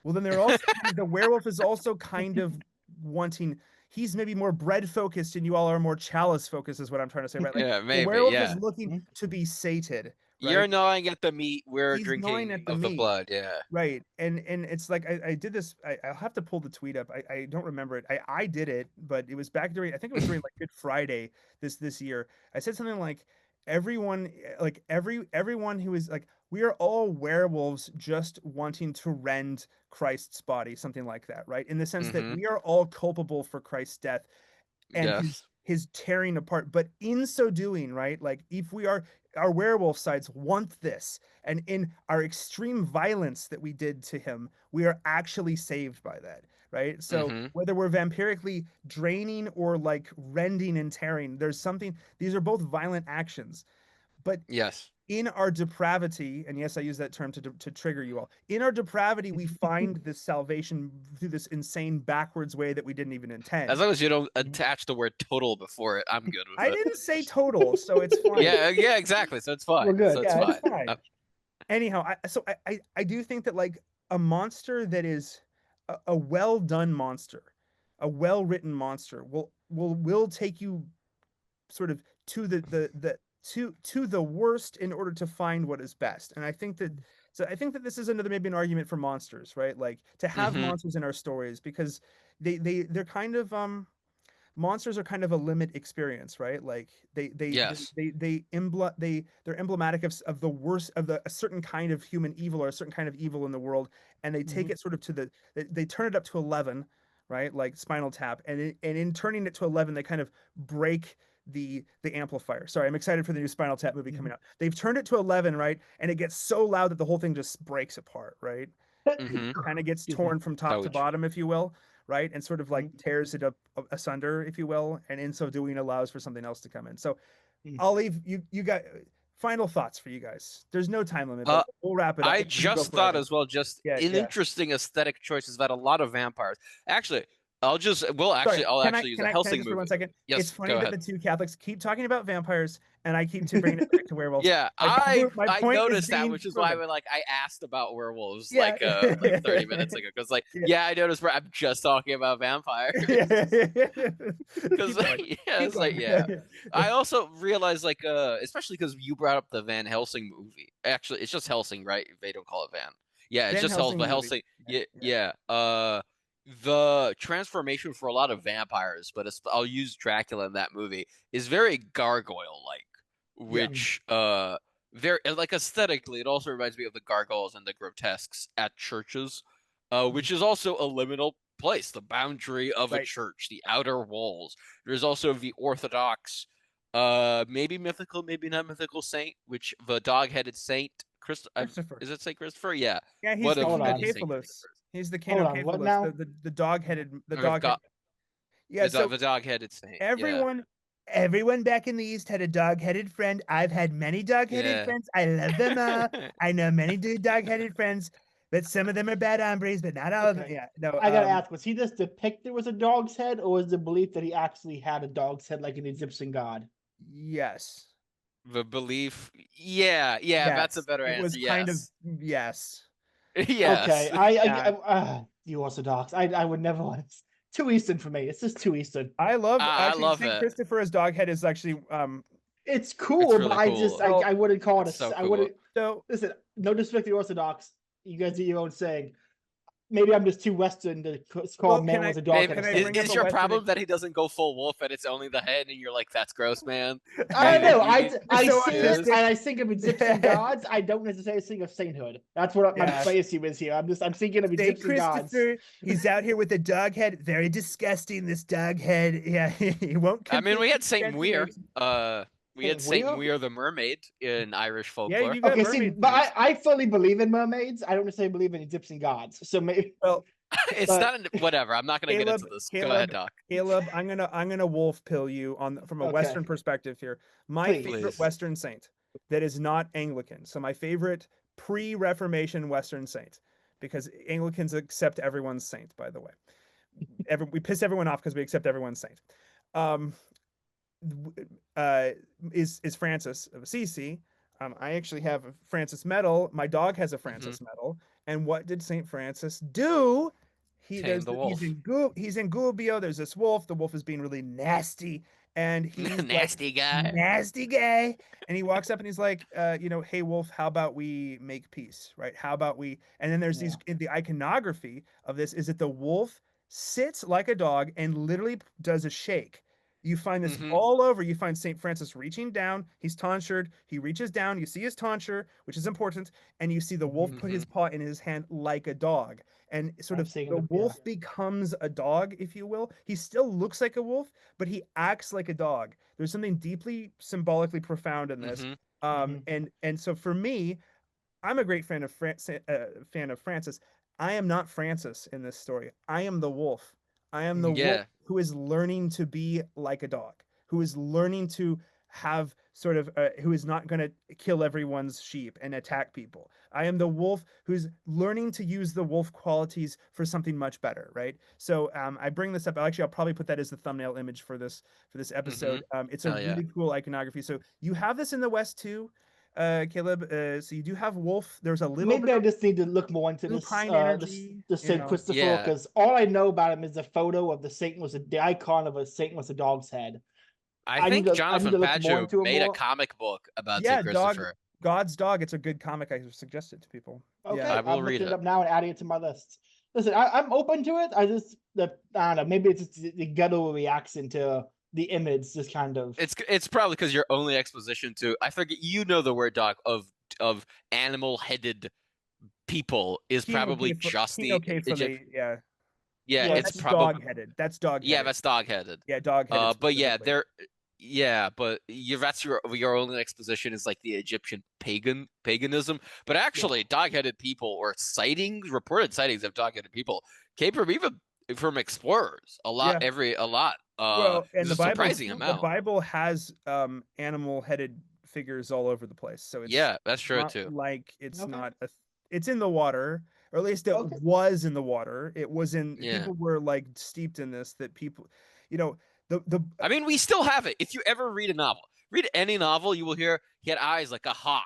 well, then they're also kind of, the werewolf is also kind of wanting. He's maybe more bread focused, and you all are more chalice focused, is what I'm trying to say, right? Like Yeah, the maybe. werewolf is Yeah. looking Mhm. to be sated, right? You're gnawing at the meat, we're He's gnawing drinking at the of the meat. blood. Yeah. Right. And it's like I did this. I'll have to pull the tweet up. I don't remember it. I did it, but it was back during, I think it was during like Good Friday this year. I said something like everyone who is like, we are all werewolves just wanting to rend Christ's body, something like that, right? In the sense that Mm-hmm. we are all culpable for Christ's death and his Yes. his tearing apart, but in so doing, right, like if we are, our werewolf sides want this, and in our extreme violence that we did to him, we are actually saved by that, right? So Mm-hmm. whether we're vampirically draining or like rending and tearing, there's something, these are both violent actions, but Yes. in our depravity, and yes, I use that term to trigger you all. In our depravity, we find this salvation through this insane backwards way that we didn't even As intend. long as you don't Mhm. attach the word total before it, I'm good with I it. didn't say total, so it's fine. Yeah, yeah, exactly. So it's fine. We're good. So it's Yeah, It's fine. it's fine. Anyhow, I do think that like a monster that is a well done monster, a well written monster will take you sort of to to the worst in order to find what is best. And I think that this is another, maybe an argument for monsters, right? Like to have Mm-hmm. monsters in our stories, because they're kind of monsters are kind of a limit experience, right? Like Yes. they're emblematic of the worst of a certain kind of human evil, or a certain kind of evil in the world, and they take Mhm. it sort of to they turn it up to 11, right? Like Spinal Tap, and in turning it to 11, they kind of break the amplifier. Sorry, I'm excited for the new Spinal Tap movie coming Mhm. out. They've turned it to 11, right? And it gets so loud that the whole thing just breaks apart, right? It Mm-hmm. kind of gets Excuse me. torn from top to Ouch. bottom, if you will, right? And sort of like Mhm. tears it up asunder, if you will, and in so doing allows for something else to come in. So Mhm. I'll leave you got final thoughts for you guys. There's no time limit, but Uh, we'll wrap it up. I We can go just thought forever. as well, just Yeah, an yeah. interesting aesthetic choice is that a lot of vampires. Actually, Sorry, I'll can I actually use can a I can I Helsing just for one movie. second? It's Yes, funny go that ahead. the two Catholics keep talking about vampires, and I keep to bringing it back to werewolves. Yeah, My I point is noticed that, being which is why proven. I asked about werewolves Yeah. like 30 minutes ago, because Yeah. yeah, I noticed where I'm just talking about vampires. Because Keep going. yeah, Keep it's like going. yeah. I also realized especially because you brought up the Van Helsing movie. Actually, it's just Helsing, right? They don't call it Van. Yeah, it's Van just Helsing, Helsing but movie. Helsing. Yeah, Yeah, yeah. yeah. The transformation for a lot of vampires, but I'll use Dracula in that movie, is very gargoyle like, Yeah. which very like aesthetically, it also reminds me of the gargoyles and the grotesques at churches, which is also a liminal place, the boundary of a Right. church, the outer walls. There's also the Orthodox, maybe mythical, maybe not mythical saint, which the dog-headed saint, Christopher. is it Saint Christopher? Yeah, Yeah, he's one the of Hold on. many Saint Canocephalus. Christophers. He's the Hold on. What Canocephalus, now? the dog-headed, the Or dog-head. Yeah, so the dog-headed saint. Yeah, everyone everyone back in the East had a dog-headed friend. I've had many dog-headed yeah. friends. I love them all. I know many dog-headed friends, but some of them are bad hombres, but not all of them. Okay. Yeah, no, I gotta ask, was he just depicted as a dog's head, or was the belief that he actually had a dog's head like an Egyptian god? yes. The belief. Yeah, yeah, that's a Yes. better It answer. was kind of Yes. yes. Okay. Yes. I, Yeah. I, I the Orthodox. I would never want it. Too Eastern for me. It's just too Eastern. I love I actually love Saint it. Christopher as Doghead is actually It's It's cool, but really I just cool. well, I wouldn't call it It's so I cool. wouldn't so listen. No disrespect to the Orthodox. You guys do your own saying. Maybe I'm just too Western to call well, man with a dog Maybe, head a can I saint. bring up is a your Western? problem that he doesn't go full wolf and it's only the head, and you're like, that's gross, man? I don't know. You I so see it is? and autistic. I think of Egyptian gods. I don't necessarily think of sainthood. That's what Yeah. my issue is here. I'm thinking of Saint Egyptian gods. Christopher, he's out here with a dog head. Very disgusting, this dog head. Yeah, he won't I mean, we completely had Saint protect the Muir. nation. We had Saint Saint Leo. Muir the mermaid in Irish Yeah, folklore. you got Okay, see, mermaid but saints. I fully believe in mermaids. I don't necessarily believe in Egyptian gods. So maybe, Well, It's but not whatever. I'm not gonna get Caleb, into this. Go ahead, Caleb, Doc. Caleb, I'm gonna wolf pill you on from a okay, Western perspective here. My please. favorite Please. Western saint that is not Anglican. So my favorite pre-Reformation Western saint, because Anglicans accept everyone's saint, by the way. We piss everyone off because we accept everyone's saint. Um, uh, is Francis of Assisi. I actually have a Francis medal. My dog has a Hmm. Francis medal. And what did Saint Francis do? Tame the wolf. He's in Gubbio. There's this wolf. The wolf is being really nasty, and he's like Nasty guy. nasty guy. And he walks up and he's like, hey wolf, how about we make peace, right? How about we? And then there's Yeah. these the iconography of this is that the wolf sits like a dog and literally does a shake. You find this Hmm. all over. You find St. Francis reaching down. He's tonsured. He reaches down. You see his tonsure, which is important. And you see the wolf put Hmm. his paw in his hand like a dog. And sort I'm of seeing the it. Yeah. wolf becomes a dog, if you will. He still looks like a wolf, but he acts like a dog. There's something deeply symbolically profound in this. Hmm. Hmm. And so for me, I'm a great fan of Francis. I am not Francis in this story. I am the wolf. I am the wolf Yeah. who is learning to be like a dog, who is learning to have sort of who is not going to kill everyone's sheep and attack people. I am the wolf who's learning to use the wolf qualities for something much better, right? So I bring this up. Actually, I'll probably put that as the thumbnail image for this Hmm. episode. It's a Hell yeah. really cool iconography. So you have this in the West too, Caleb. So you do have wolf. There's a little Maybe bit I of just need to look more into this lupine energy, the you Saint know. Christopher Yeah. because all I know about him is a photo of the icon of a Satan with a dog's head. I think I need Jonathan to look more Pageau into him made a more. comic book about Yeah, St. Christopher. God's dog. It's a good comic. I suggested to people. Yeah, Okay, I will I'm read looking it it. up now and adding it to my list. Listen, I'm open to it. I don't know. Maybe it's just the guttural reaction to the image, just kind of. It's probably because your only exposition to I forget you know the word Doc of animal headed people is probably just Kino the K from Egypt. the yeah. Yeah, Yeah, Well, it's that's it's probably dog headed. That's dog yeah, headed. that's dog headed. Yeah, dog headed But yeah, specifically. they're yeah, but that's your only exposition is like the Egyptian paganism. But yeah. actually, dog-headed people or reported sightings of dog-headed people came from even from explorers. Yeah. A lot. Well, and There's the a Bible surprising too. The amount. Bible has animal headed figures all over the place. So Yeah, that's it's true not too. like it's Okay. not a it's in the water, or at least it Okay. was in the water. It was in Yeah. people were like steeped in this that people, you know, the I mean, we still have it. If you ever read a novel, read any novel, you will hear he had eyes like a hawk.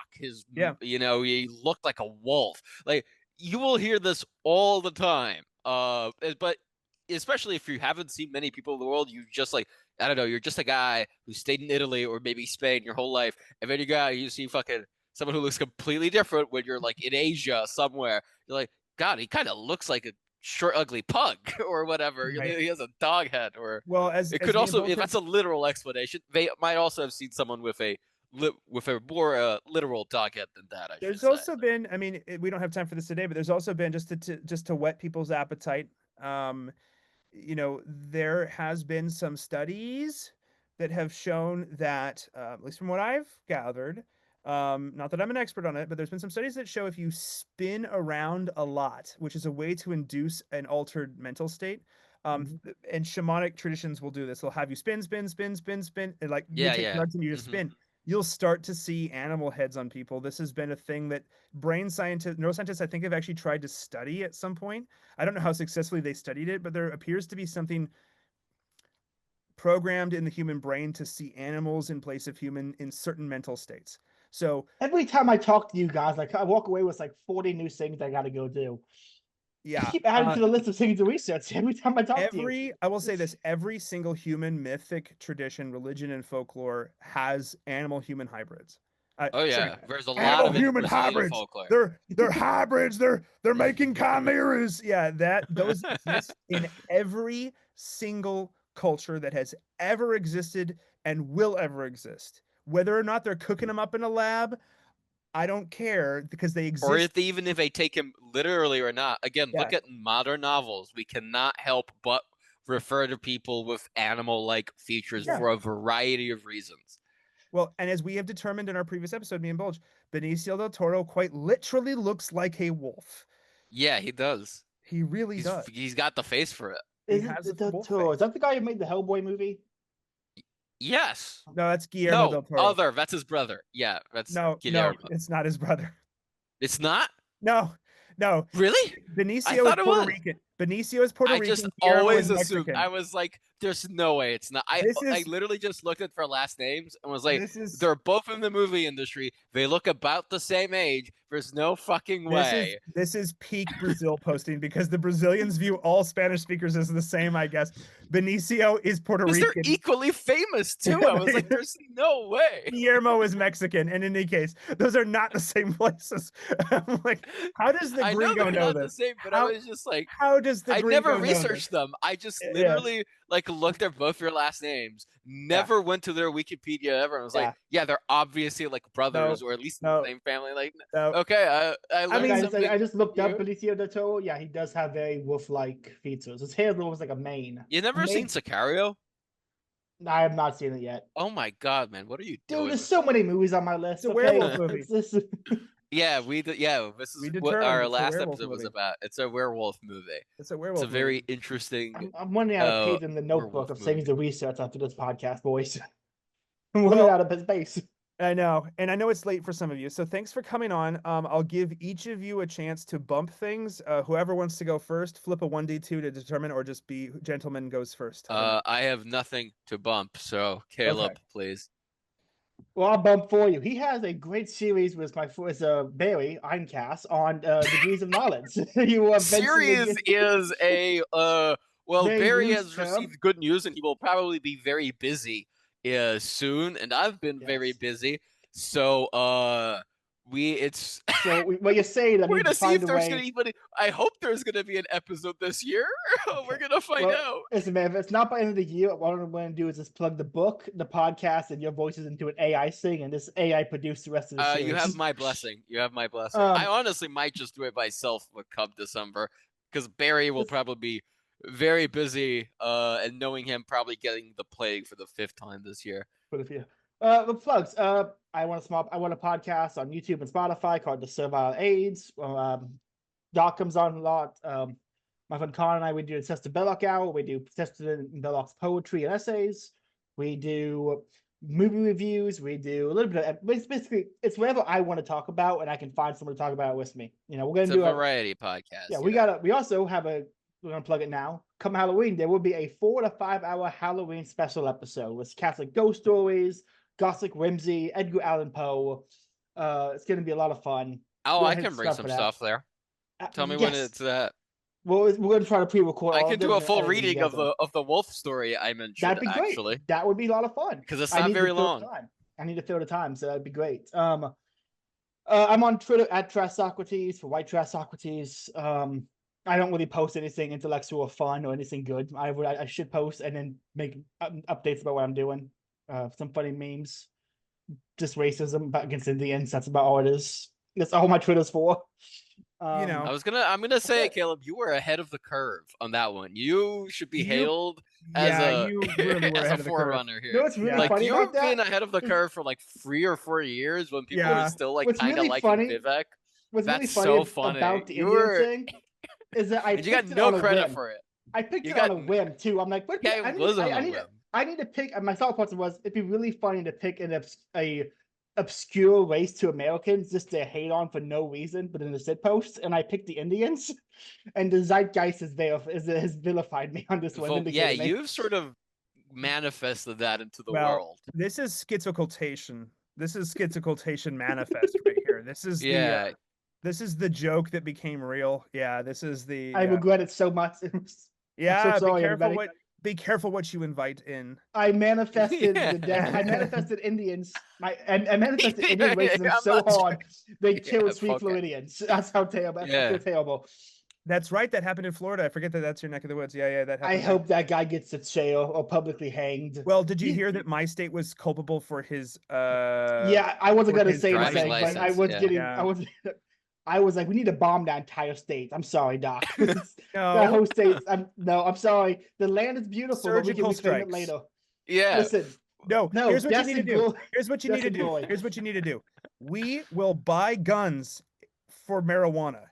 yeah. He looked like a wolf. Like you will hear this all the time. But especially if you haven't seen many people in the world, you just like I don't know, you're just a guy who stayed in Italy or maybe Spain your whole life, and then you see fucking someone who looks completely different when you're like in Asia somewhere. You're like, God, he kind of looks like a short, ugly pug or whatever. Right. He has a dog head, or Well, it as could the also, if indulgent that's a literal explanation, they might also have seen someone with a more literal dog head than that. I should there's say. also been, I mean, we don't have time for this today, but there's also been just to whet people's appetite. Um, there has been some studies that have shown that, at least from what I've gathered, not that I'm an expert on it, but there's been some studies that show if you spin around a lot, which is a way to induce an altered mental state. Mhm. And shamanic traditions will do this. They'll have you spin, spin, spin, spin, spin, and like you Yeah, take yeah. drugs and you just Hmm. spin. You'll start to see animal heads on people. This has been a thing that neuroscientists, I think, have actually tried to study at some point. I don't know how successfully they studied it, but there appears to be something programmed in the human brain to see animals in place of human in certain mental states. So Every time I talk to you guys, like I walk away with like 40 new things I got to go do. Yeah. keep adding to the list of things to research every time I talk to you. I will say this, every single human mythic tradition, religion, and folklore has animal human hybrids. Oh Sorry, yeah, there's a lot animal of it in human Brazilian hybrids. folklore. They're hybrids. They're making chimeras. Yeah, those exist in every single culture that has ever existed and will ever exist. Whether or not they're cooking them up in a lab, I don't care because they Or exist. if they, even if they take him literally or not. Again, Yeah. look at modern novels. We cannot help but refer to people with animal-like features Yeah. for a variety of reasons. Well, and as we have determined in our previous episode, me and Bulge, Benicio del Toro quite literally looks like a wolf. Yeah, he does. He really does. He's got the face for it. He Is it has a the wolf Toro? face. Is that the guy who made the Hellboy movie? Yes. No, that's Guillermo No, del Toro. that's his brother. Yeah, that's No, Guillermo. it's not his brother. It's not? No, no. Really? I Benicio is thought it Puerto was. Rican. Benicio is Puerto I just Rican. Guillermo is always assumed. Mexican. I was like, "There's no way it's not." I This I is literally just looked at for last names and was like, this is "They're both in the movie industry. They look about the same age. There's no fucking way." this is peak Brazil posting because the Brazilians view all Spanish speakers as the same, I guess. Benicio is Puerto Because they're Rican. equally famous too. I was like, "There's no way." Guillermo is Mexican, and in any case, those are not the same places. I'm like, how does the I know gringo they're know not the this? same, but I was just like, How does the I never gringo know this? researched them. I just Yeah, literally like looked at both their last names, yeah, never went to their Wikipedia ever, and was like, Yeah. yeah, they're obviously like brothers no, or at least in the no, same family. Like, no. okay, I I learned mean, something I just looked up new. Benicio del Toro. Yeah, he does have very wolf-like features. His hair looks like a mane. You never seen Sicario? I have not seen it yet. Oh my god, man, what are you Dude, doing? there's With so me? many movies on my list. It's a Okay, werewolf movie. it's this. Yeah, we did. Yeah, this We is what determined our it's a last werewolf episode was movie. about. It's a werewolf movie. It's a It's a werewolf very movie. interesting I'm running out of page in the notebook werewolf of movie. things to research after this podcast, boys. I'm running Well, out of space. I know, and I know it's late for some of you, so thanks for coming on. I'll give each of you a chance to bump things. Whoever wants to go first, flip a 1d2 to determine, or just be gentleman goes first. I don't know. I have nothing to bump, so Caleb, Okay. please. Well, I'll bump for you. He has a great series with my Barry Eincast on degrees of knowledge. You will eventually Series get is a well, very Barry loose has term. received good news and he will probably be very busy soon, and I've been very Yes. busy. So it's So what you're saying, I we're need gonna to see if find a there's gonna way. even I hope there's gonna be an episode this year. We're gonna find Well, out. listen, man, if it's not by the end of the year, what I'm going to do is just plug the book, the podcast, and your voices into an AI thing, and this AI produce the rest of the series. You have my blessing. You have my blessing. Um, I honestly might just do it myself with come December, because Barry will probably be very busy. And knowing him, probably getting the plague for the 5th time this year. But if you, the plugs. I want a podcast on YouTube and Spotify called The Servile AIDS. Doc comes on a lot. My friend Con and I, we do Test of Belloc Hour. We do Test of Belloc's poetry and essays. We do movie reviews. We do a little bit of, basically, it's whatever I want to talk about, and I can find someone to talk about it with me. You know, we're It's gonna a do variety podcast. yeah, we also have we're gonna plug it now. Come Halloween, there will be a 4 to 5 hour Halloween special episode with Catholic ghost stories, Gothic whimsy, Edgar Allan Poe. It's gonna be a lot of fun. Oh, Go I ahead can and bring sub some for that. stuff there. Tell me when Yes. it's at. Well, we're gonna try to pre-record. I all can of them do a and full edit them reading of together. the wolf story I mentioned. That'd be great. Actually, That would be a lot of fun because it's I not need to very fill the long. time. I need to fill the time, so that'd be great. I'm on Twitter at Trash Socrates for White Trash Socrates. I don't really post anything intellectual or fun or anything good. I should post and then make updates about what I'm doing. Some funny memes, just racism against Indians. That's about all it is. That's all my Twitter's for. You know. I'm gonna say, it. Caleb, you were ahead of the curve on that one. You should be You- hailed as Yeah, a you really were as ahead a of the curve. forerunner here. You know what's really Yeah. funny You've about that? been ahead of the curve for like 3 or 4 years when people Yeah. were still like What's kind of really liking funny- Vivek. What's really That's funny so funny. about the You Indian were- thing is that I And you got picked it no on a credit whim. for it. I picked You it on a got- whim too. I'm like, what? Yeah, it was on a whim. I need to pick. My thought process was it'd be really funny to pick a obscure race to Americans just to hate on for no reason, but in the sit post, and I picked the Indians, and the zeitgeist has vilified me on this one. Well, yeah, vindicated me. you've sort of manifested that into the Well, world. This is schizocultation. This is schizocultation manifest right here. This is Yeah. This is the joke that became real. Yeah, this is the I yeah. regret it so much. I'm so Yeah, sorry, everybody. be careful what you invite in. I manifested the death. I Yeah. manifested Indians. I manifested Indian racism I'm so not hard joking. they Yeah, killed sweet fuck it. Floridians. That's how terrible. I Yeah. feel terrible. That's right. That happened in Florida. I forget that that's your neck of the woods. Yeah, yeah, that I happened there. hope that guy gets to jail or publicly hanged. Well, did you He, hear that my state was culpable yeah, I wasn't for gonna his say Driving driving anything, but I license. license? was Yeah. getting. Yeah. I was like, we need to bomb that entire state. I'm sorry, Doc. That No. whole state. I'm sorry. The land is beautiful, but we can Surgical reclaim it strikes. later. Yeah. Listen, No, no, here's what you death need to and do. glory. Here's what you need Death to and do. glory. Here's what you need to do. We will buy guns for marijuana,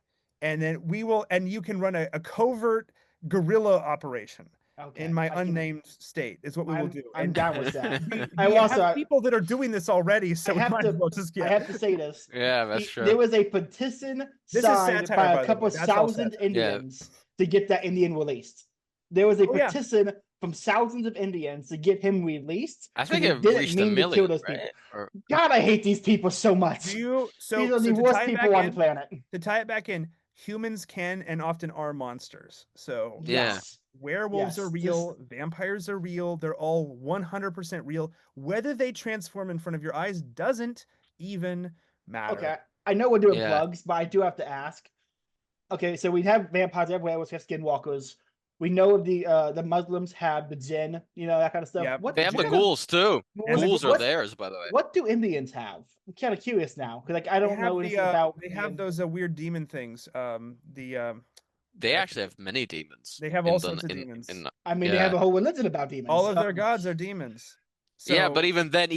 and then and you can run a covert guerrilla operation in Okay, my I can. unnamed state, is what we will do. I'm And down with that. I we also have people that are doing this already, I so we have might as to well just I yeah. have to say this. Yeah, that's There true. was a petition This is signed satire, by a by the couple way. That's all thousand satire. Yeah. Indians to get that Indian released. There was a Oh, yeah. petition from thousands of Indians to get him released. I think they it didn't reached a mean to kill million, those right? people. Or God, I hate these people so much. Do you These so are the to worst tie it people back on the in? planet. To tie it back in, humans can and often are monsters. So Yeah. Yes. werewolves are Yes. real, vampires are real, they're all 100% real. Whether they transform in front of your eyes doesn't even matter. Okay. I know we're doing Yeah. plugs, but I do have to ask. Okay, so we have vampires, we have werewolves, we have skinwalkers. We know the Muslims have the jinn, that kind of stuff. Yeah, What They have the kind of ghouls too. And the Ghouls are what theirs, by the way. what do Indians have? I'm kind of curious now because I they don't have know anything about. they have those weird demon things. They actually have many demons They have in all the sorts of in demons. in I mean, they have yeah. a whole religion about demons. All of their gods are demons. Yeah, So but even then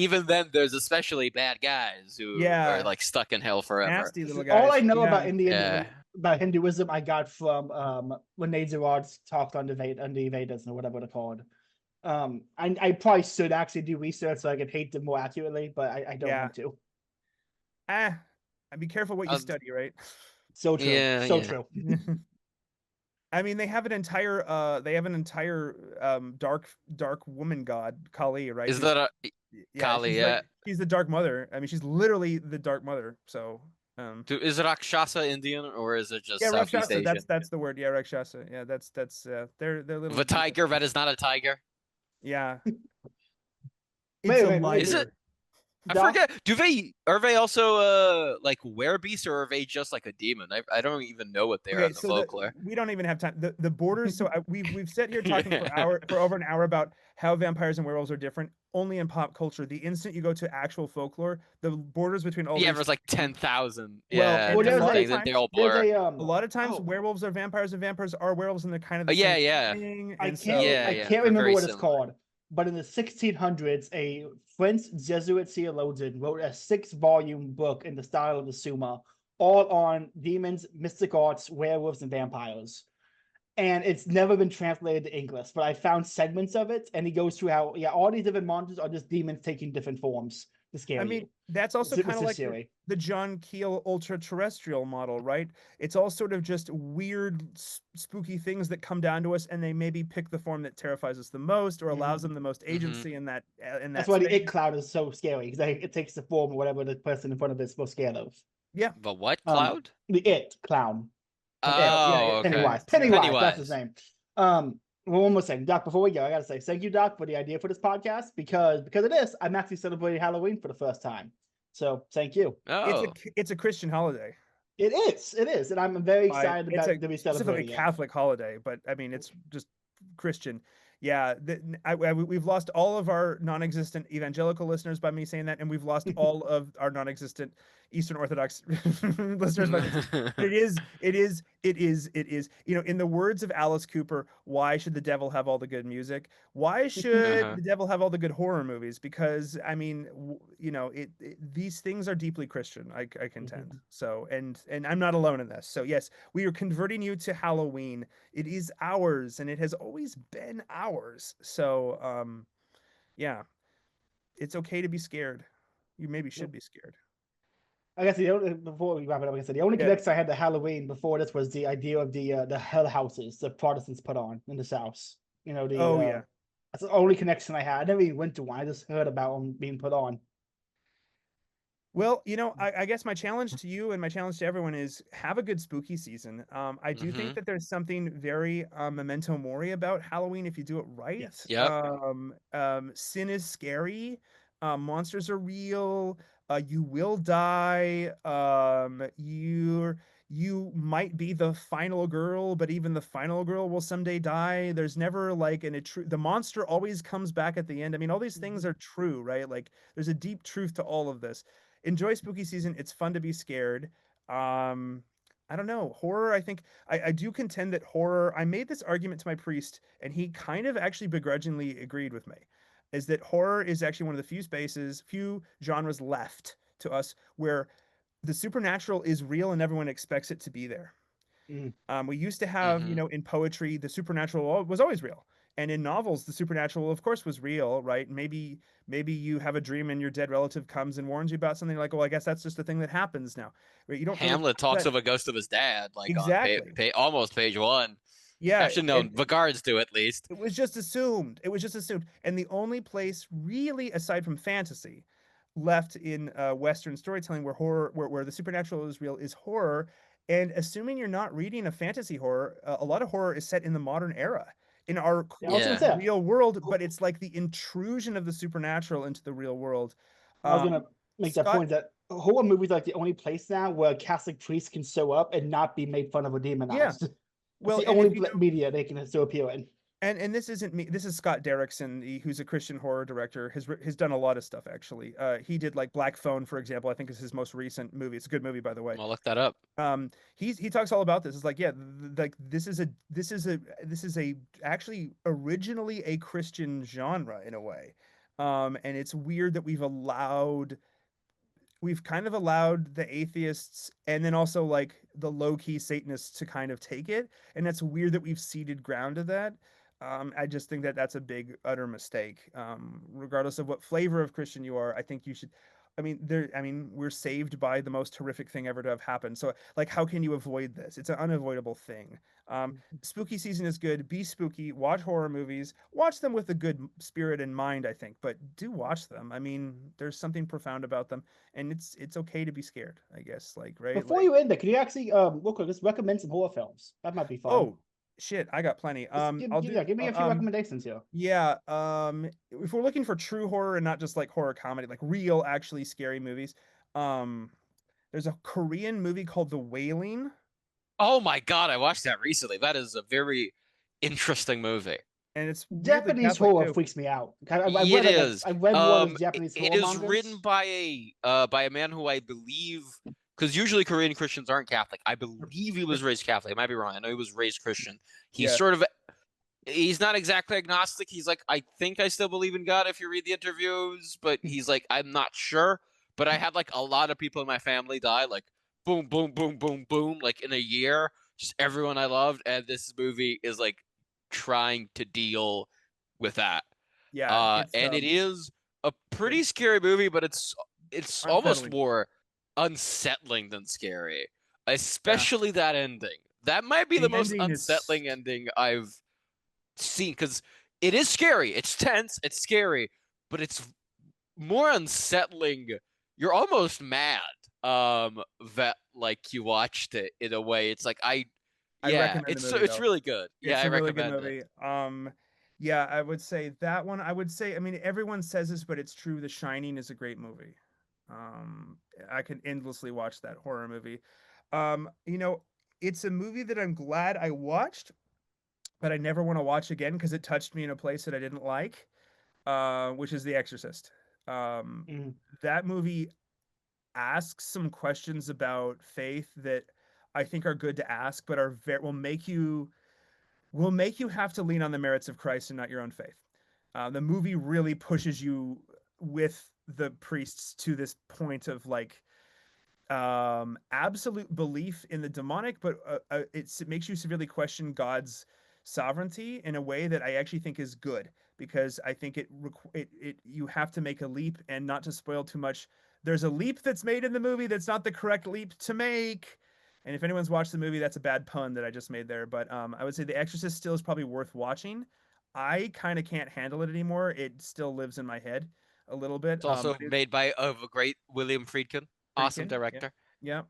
there's especially bad guys who are yeah, like stuck in hell forever. nasty little All I guys. know about Yeah. about Hinduism, I got from when Nazarod talked on the Vedas or whatever they're called. I probably should actually do research so I can hate them more accurately, but I don't Yeah. want to. Be careful what you study, right? So true. Yeah, so yeah. true. I mean, they have an entire dark woman god, Kali, right? Is that a Kali? She's Yeah. she's the dark mother. I mean, she's literally the dark mother. So Is it Rakshasa Indian or is it just yeah, Southeast Rakshasa. Asian? That's the word. Yeah, Rakshasa. Yeah, that's they're little. The tiger that is not a tiger. Yeah. Wait. Is it? I Doc? forget. Are they also like werebeasts or are they just like a demon? I don't even know what they are in the folklore. we don't even have time. The borders. So we've sat here talking for over an hour about how vampires and werewolves are different. Only in pop culture. The instant you go to actual folklore, the borders between all there's like 10,000. Well, Yeah, and there's different a- things, and they all blur. a lot of times werewolves are vampires and vampires are werewolves, and they're kind of the Yeah, same yeah. thing. I And can't so, I Yeah, can't they're remember very what it's similar. called, but in the 1600s, a French Jesuit theologian wrote a 6-volume book in the style of the Summa, all on demons, mystic arts, werewolves, and vampires. And it's never been translated to English, but I found segments of it, and he goes through how all these different monsters are just demons taking different forms to scare I mean, you. that's also It's kind of like scary. the John Keel ultra terrestrial model, right? It's all sort of just weird, spooky things that come down to us, and they maybe pick the form that terrifies us the most or allows them the most agency in that. That's why the It Cloud is so scary, because it takes the form of whatever the person in front of it is most scared of. Yeah. The what cloud? The It Clown. Oh, okay. Pennywise, that's his name. One more thing, Doc, before we go, I gotta say thank you, Doc, for the idea for this podcast, because of this, I'm actually celebrating Halloween for the first time. So thank you. Oh. It's a Christian holiday. It is, and I'm very excited about to be specifically celebrating it. Catholic holiday, but I mean it's just Christian. Yeah, we've lost all of our non-existent evangelical listeners by me saying that, and we've lost all of our non-existent Eastern Orthodox listeners by me. It is. You know, in the words of Alice Cooper, why should the devil have all the good music? Why should the devil have all the good horror movies? Because I mean, these things are deeply Christian. I contend. So, and I'm not alone in this. So yes, we are converting you to Halloween. It is ours, and it has always been ours. So, yeah, it's okay to be scared. You maybe should be scared. I guess before we wrap it up, like I said, the only connection I had to Halloween before this was the idea of the hell houses the Protestants put on in the South. That's the only connection I had. I never even went to one. I just heard about them being put on. Well, I guess my challenge to you and my challenge to everyone is have a good spooky season. I do think Mm-hmm. that there's something very memento mori about Halloween if you do it right. Yes. Yep. Sin is scary. Monsters are real. You will die. You might be the final girl, but even the final girl will someday die. There's never like the monster always comes back at the end. I mean, all these things Mhm. are true, right? Like there's a deep truth to all of this. Enjoy spooky season. It's fun to be scared. Um, I don't know. Horror, I think I do contend that horror, I made this argument to my priest, and he kind of actually begrudgingly agreed with me, is that horror is actually one of the few genres left to us where the supernatural is real and everyone expects it to be there. Mm. We used to have, Mm-hmm. in poetry, the supernatural was always real. And in novels, the supernatural, of course, was real, right? Maybe you have a dream and your dead relative comes and warns you about something like, well, I guess that's just a thing that happens now. Right? You don't really Hamlet have talks that. of a ghost of his dad, like on Exactly. almost page one. Yeah. Actually, no, And regards to at least. it was just assumed. It was just assumed. And the only place really, aside from fantasy, left in Western storytelling where the supernatural is real is horror. And assuming you're not reading a fantasy horror, a lot of horror is set in the modern era, in our Yeah, I was gonna Yeah. say. real world, but it's like the intrusion of the supernatural into the real world. I was gonna Um, make that Scott, point that horror movies are like the only place now where a Catholic priest can show up and not be made fun of or yeah. demonized. That's Well, the and only if you know media they can still appear in. and this isn't me. This is Scott Derrickson, who's a Christian horror director. Has done a lot of stuff actually. He did like Black Phone, for example. I think is his most recent movie. It's a good movie, by the way. I'm gonna look that up. He talks all about this. It's like, yeah, like this is a actually originally a Christian genre in a way. And it's weird that we've kind of allowed the atheists and then also like the low key Satanists to kind of take it, and that's weird that we've ceded ground to that. I just think that that's a big utter mistake. Regardless of what flavor of Christian you are, I think you should. I mean, we're saved by the most horrific thing ever to have happened. So, like, how can you avoid this? It's an unavoidable thing. Spooky season is good. Be spooky. Watch horror movies. Watch them with a good spirit in mind, I think. But do watch them. I mean, there's something profound about them, and it's okay to be scared, I guess. Like, right? Before Like, you end it, can you actually real quick, just recommend some horror films? That might be fun. oh shit, I got plenty. Just I'll do. give me a few recommendations here. Yeah. If we're looking for true horror and not just like horror comedy, like real, actually scary movies, um, there's a Korean movie called The Wailing, Oh my god, I watched that recently. That is a very interesting movie. and it's weirdly Japanese Catholic horror too. freaks me out. I've It read is. I've read one of the Japanese It horror is written mangas. by a man who I believe, because usually Korean Christians aren't Catholic. I believe he was raised Catholic. I might be wrong. I know he was raised Christian. He's Yeah, sort of he's not exactly agnostic. He's like, I think I still believe in God if you read the interviews, but he's like, I'm not sure. But I had like a lot of people in my family die, like boom, boom, boom, boom, boom, like in a year. Just everyone I loved, and this movie is like trying to deal with that. yeah, it's And it is a pretty scary movie, but it's almost unsettling. more unsettling than scary, Yeah, especially that ending. That might be the the most ending is unsettling ending I've seen because it is scary. It's tense. It's scary, but it's more unsettling. You're almost mad that like you watched it in a way. It's like I yeah, recommend the movie it's though. really good. Yeah, It's I a really good recommend it. movie. Yeah, I would say that one. I would say, I mean, everyone says this, but it's true. The Shining is a great movie. Um, I could endlessly watch that horror movie. You know, it's a movie that I'm glad I watched, but I never want to watch again because it touched me in a place that I didn't like, which is The Exorcist. Um, Mm. that movie asks some questions about faith that I think are good to ask, but will make you have to lean on the merits of Christ and not your own faith. The movie really pushes you with the priests to this point of like absolute belief in the demonic, but it makes you severely question God's sovereignty in a way that I actually think is good because I think it you have to make a leap, and not to spoil too much. There's a leap that's made in the movie that's not the correct leap to make. And if anyone's watched the movie, that's a bad pun that I just made there. But I would say The Exorcist still is probably worth watching. I kind of can't handle it anymore. It still lives in my head. a little bit. It's also made by a great William Friedkin, awesome Freakin', yeah, director. yeah.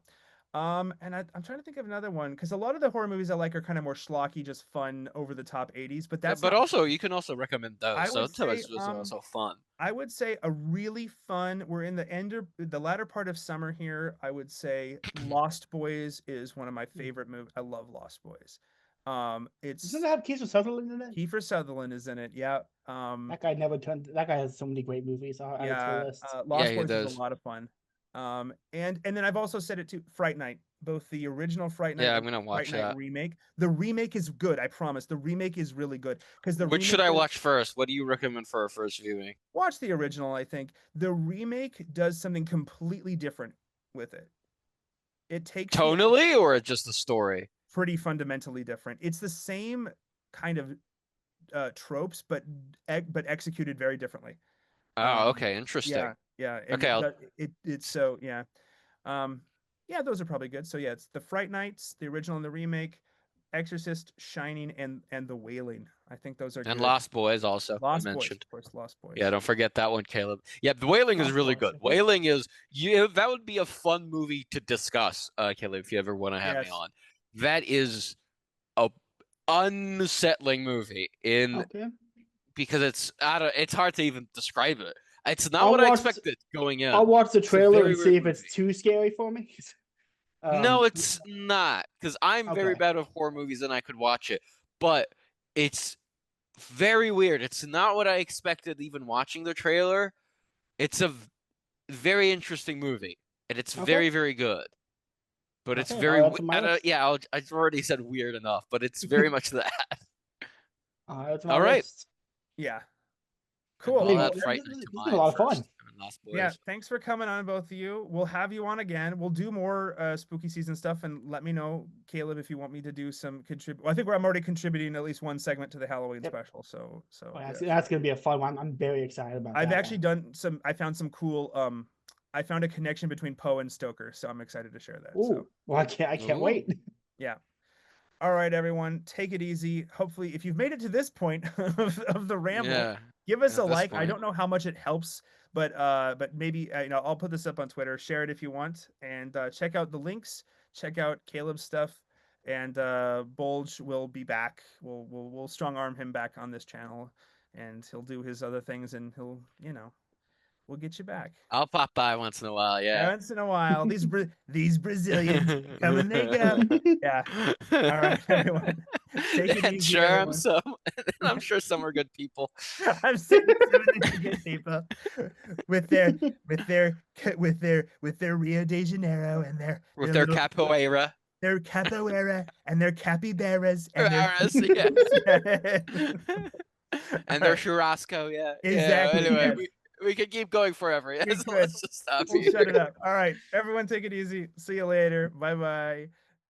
And I'm trying to think of another one because a lot of the horror movies I like are kind of more schlocky, just fun, over the top 80s. But Yeah, that's but not. also you can also recommend those. I So would say, sometimes it's also fun. I would say a really fun. We're in the latter part of summer here. I would say Lost Boys is one of my favorite movies. I love Lost Boys. Doesn't It's it have Kiefer Sutherland in it? Kiefer Sutherland is in it. Yeah. That guy never turned. That guy has so many great movies. I'll add it to the Yeah. list. Yeah, Lost he Boys is a does. lot of fun. And then I've also said it too. Fright Night, both the original Fright Night Yeah, I'm and the gonna Fright watch Night that. remake. The remake is good. I promise. The remake is really good because the Which should remake I does. watch first? What do you recommend for our first viewing? Watch the original. I think the remake does something completely different with it. It takes the Tonally or just the story? pretty fundamentally different. It's the same kind of tropes, but executed very differently. Oh, Um, okay, interesting. yeah, yeah, and Okay, I'll it's so yeah. Um, yeah, those are probably good. So yeah, it's the Fright Nights, the original and the remake, Exorcist, Shining, and The Wailing. I think those are and good. Lost Boys also I Lost Boys, mentioned. of course, Lost Yeah, Boys. don't forget that one, Caleb. Yeah, the Wailing is Lost really Boys. good. Okay. Wailing is you that would be a fun movie to discuss, Caleb, if you ever want to have me Yes. on. That is a unsettling movie in Okay. because it's hard to even describe it. It's not I'll what I watch. expected going I'll in. watch the It's a trailer very and see weird if it's movie. too scary for me. No, um. it's not because I'm very Okay. bad with horror movies and I could watch it, but it's very weird. It's not what I expected even watching the trailer. It's a very interesting movie, and it's Okay. very, very good. But it's Okay. very, I'll add to my list. yeah, I've already said weird enough, but it's very much that. I'll add it to my All right, list. Yeah. and Cool. I'll This Well, add Fright Night to has been a mine lot of fun. first, and Lost yeah, Boys. thanks for coming on, both of you. We'll have you on again. We'll do more spooky season stuff, and let me know, Caleb, if you want me to do some contribute. Well, I think I'm already contributing at least one segment to the Halloween Yep. special. So Well, yeah. that's gonna be a fun one. I'm very excited about I've that actually one. done some. I found some cool. I found a connection between Poe and Stoker, so I'm excited to share that. So Ooh. Well, I can't Ooh, wait. yeah. All right, everyone, take it easy. Hopefully, if you've made it to this point of the ramble, yeah. give us a At this like. I point, don't know how much it helps, but maybe I'll put this up on Twitter. Share it if you want, and check out the links. Check out Caleb's stuff, and Bulge will be back. We'll strong arm him back on this channel, and he'll do his other things, and we'll get you back. I'll pop by once in a while. Yeah. Once in a while, these Brazilians come and they go. Yeah. All right, everyone. Take it And easy, sure, everyone. I'm sure some are good people. I'm saying some of these good people with their with their Rio de Janeiro and With their their little capoeira. their capoeira and their capybaras and their Yes, yeah. yeah. And All their right. churrasco, yeah. Yeah. Exactly. Anyway, Yes. we could keep going forever. Yeah, We so could. let's just stop We'll here. shut it up. All right. Everyone take it easy. See you later. Bye bye.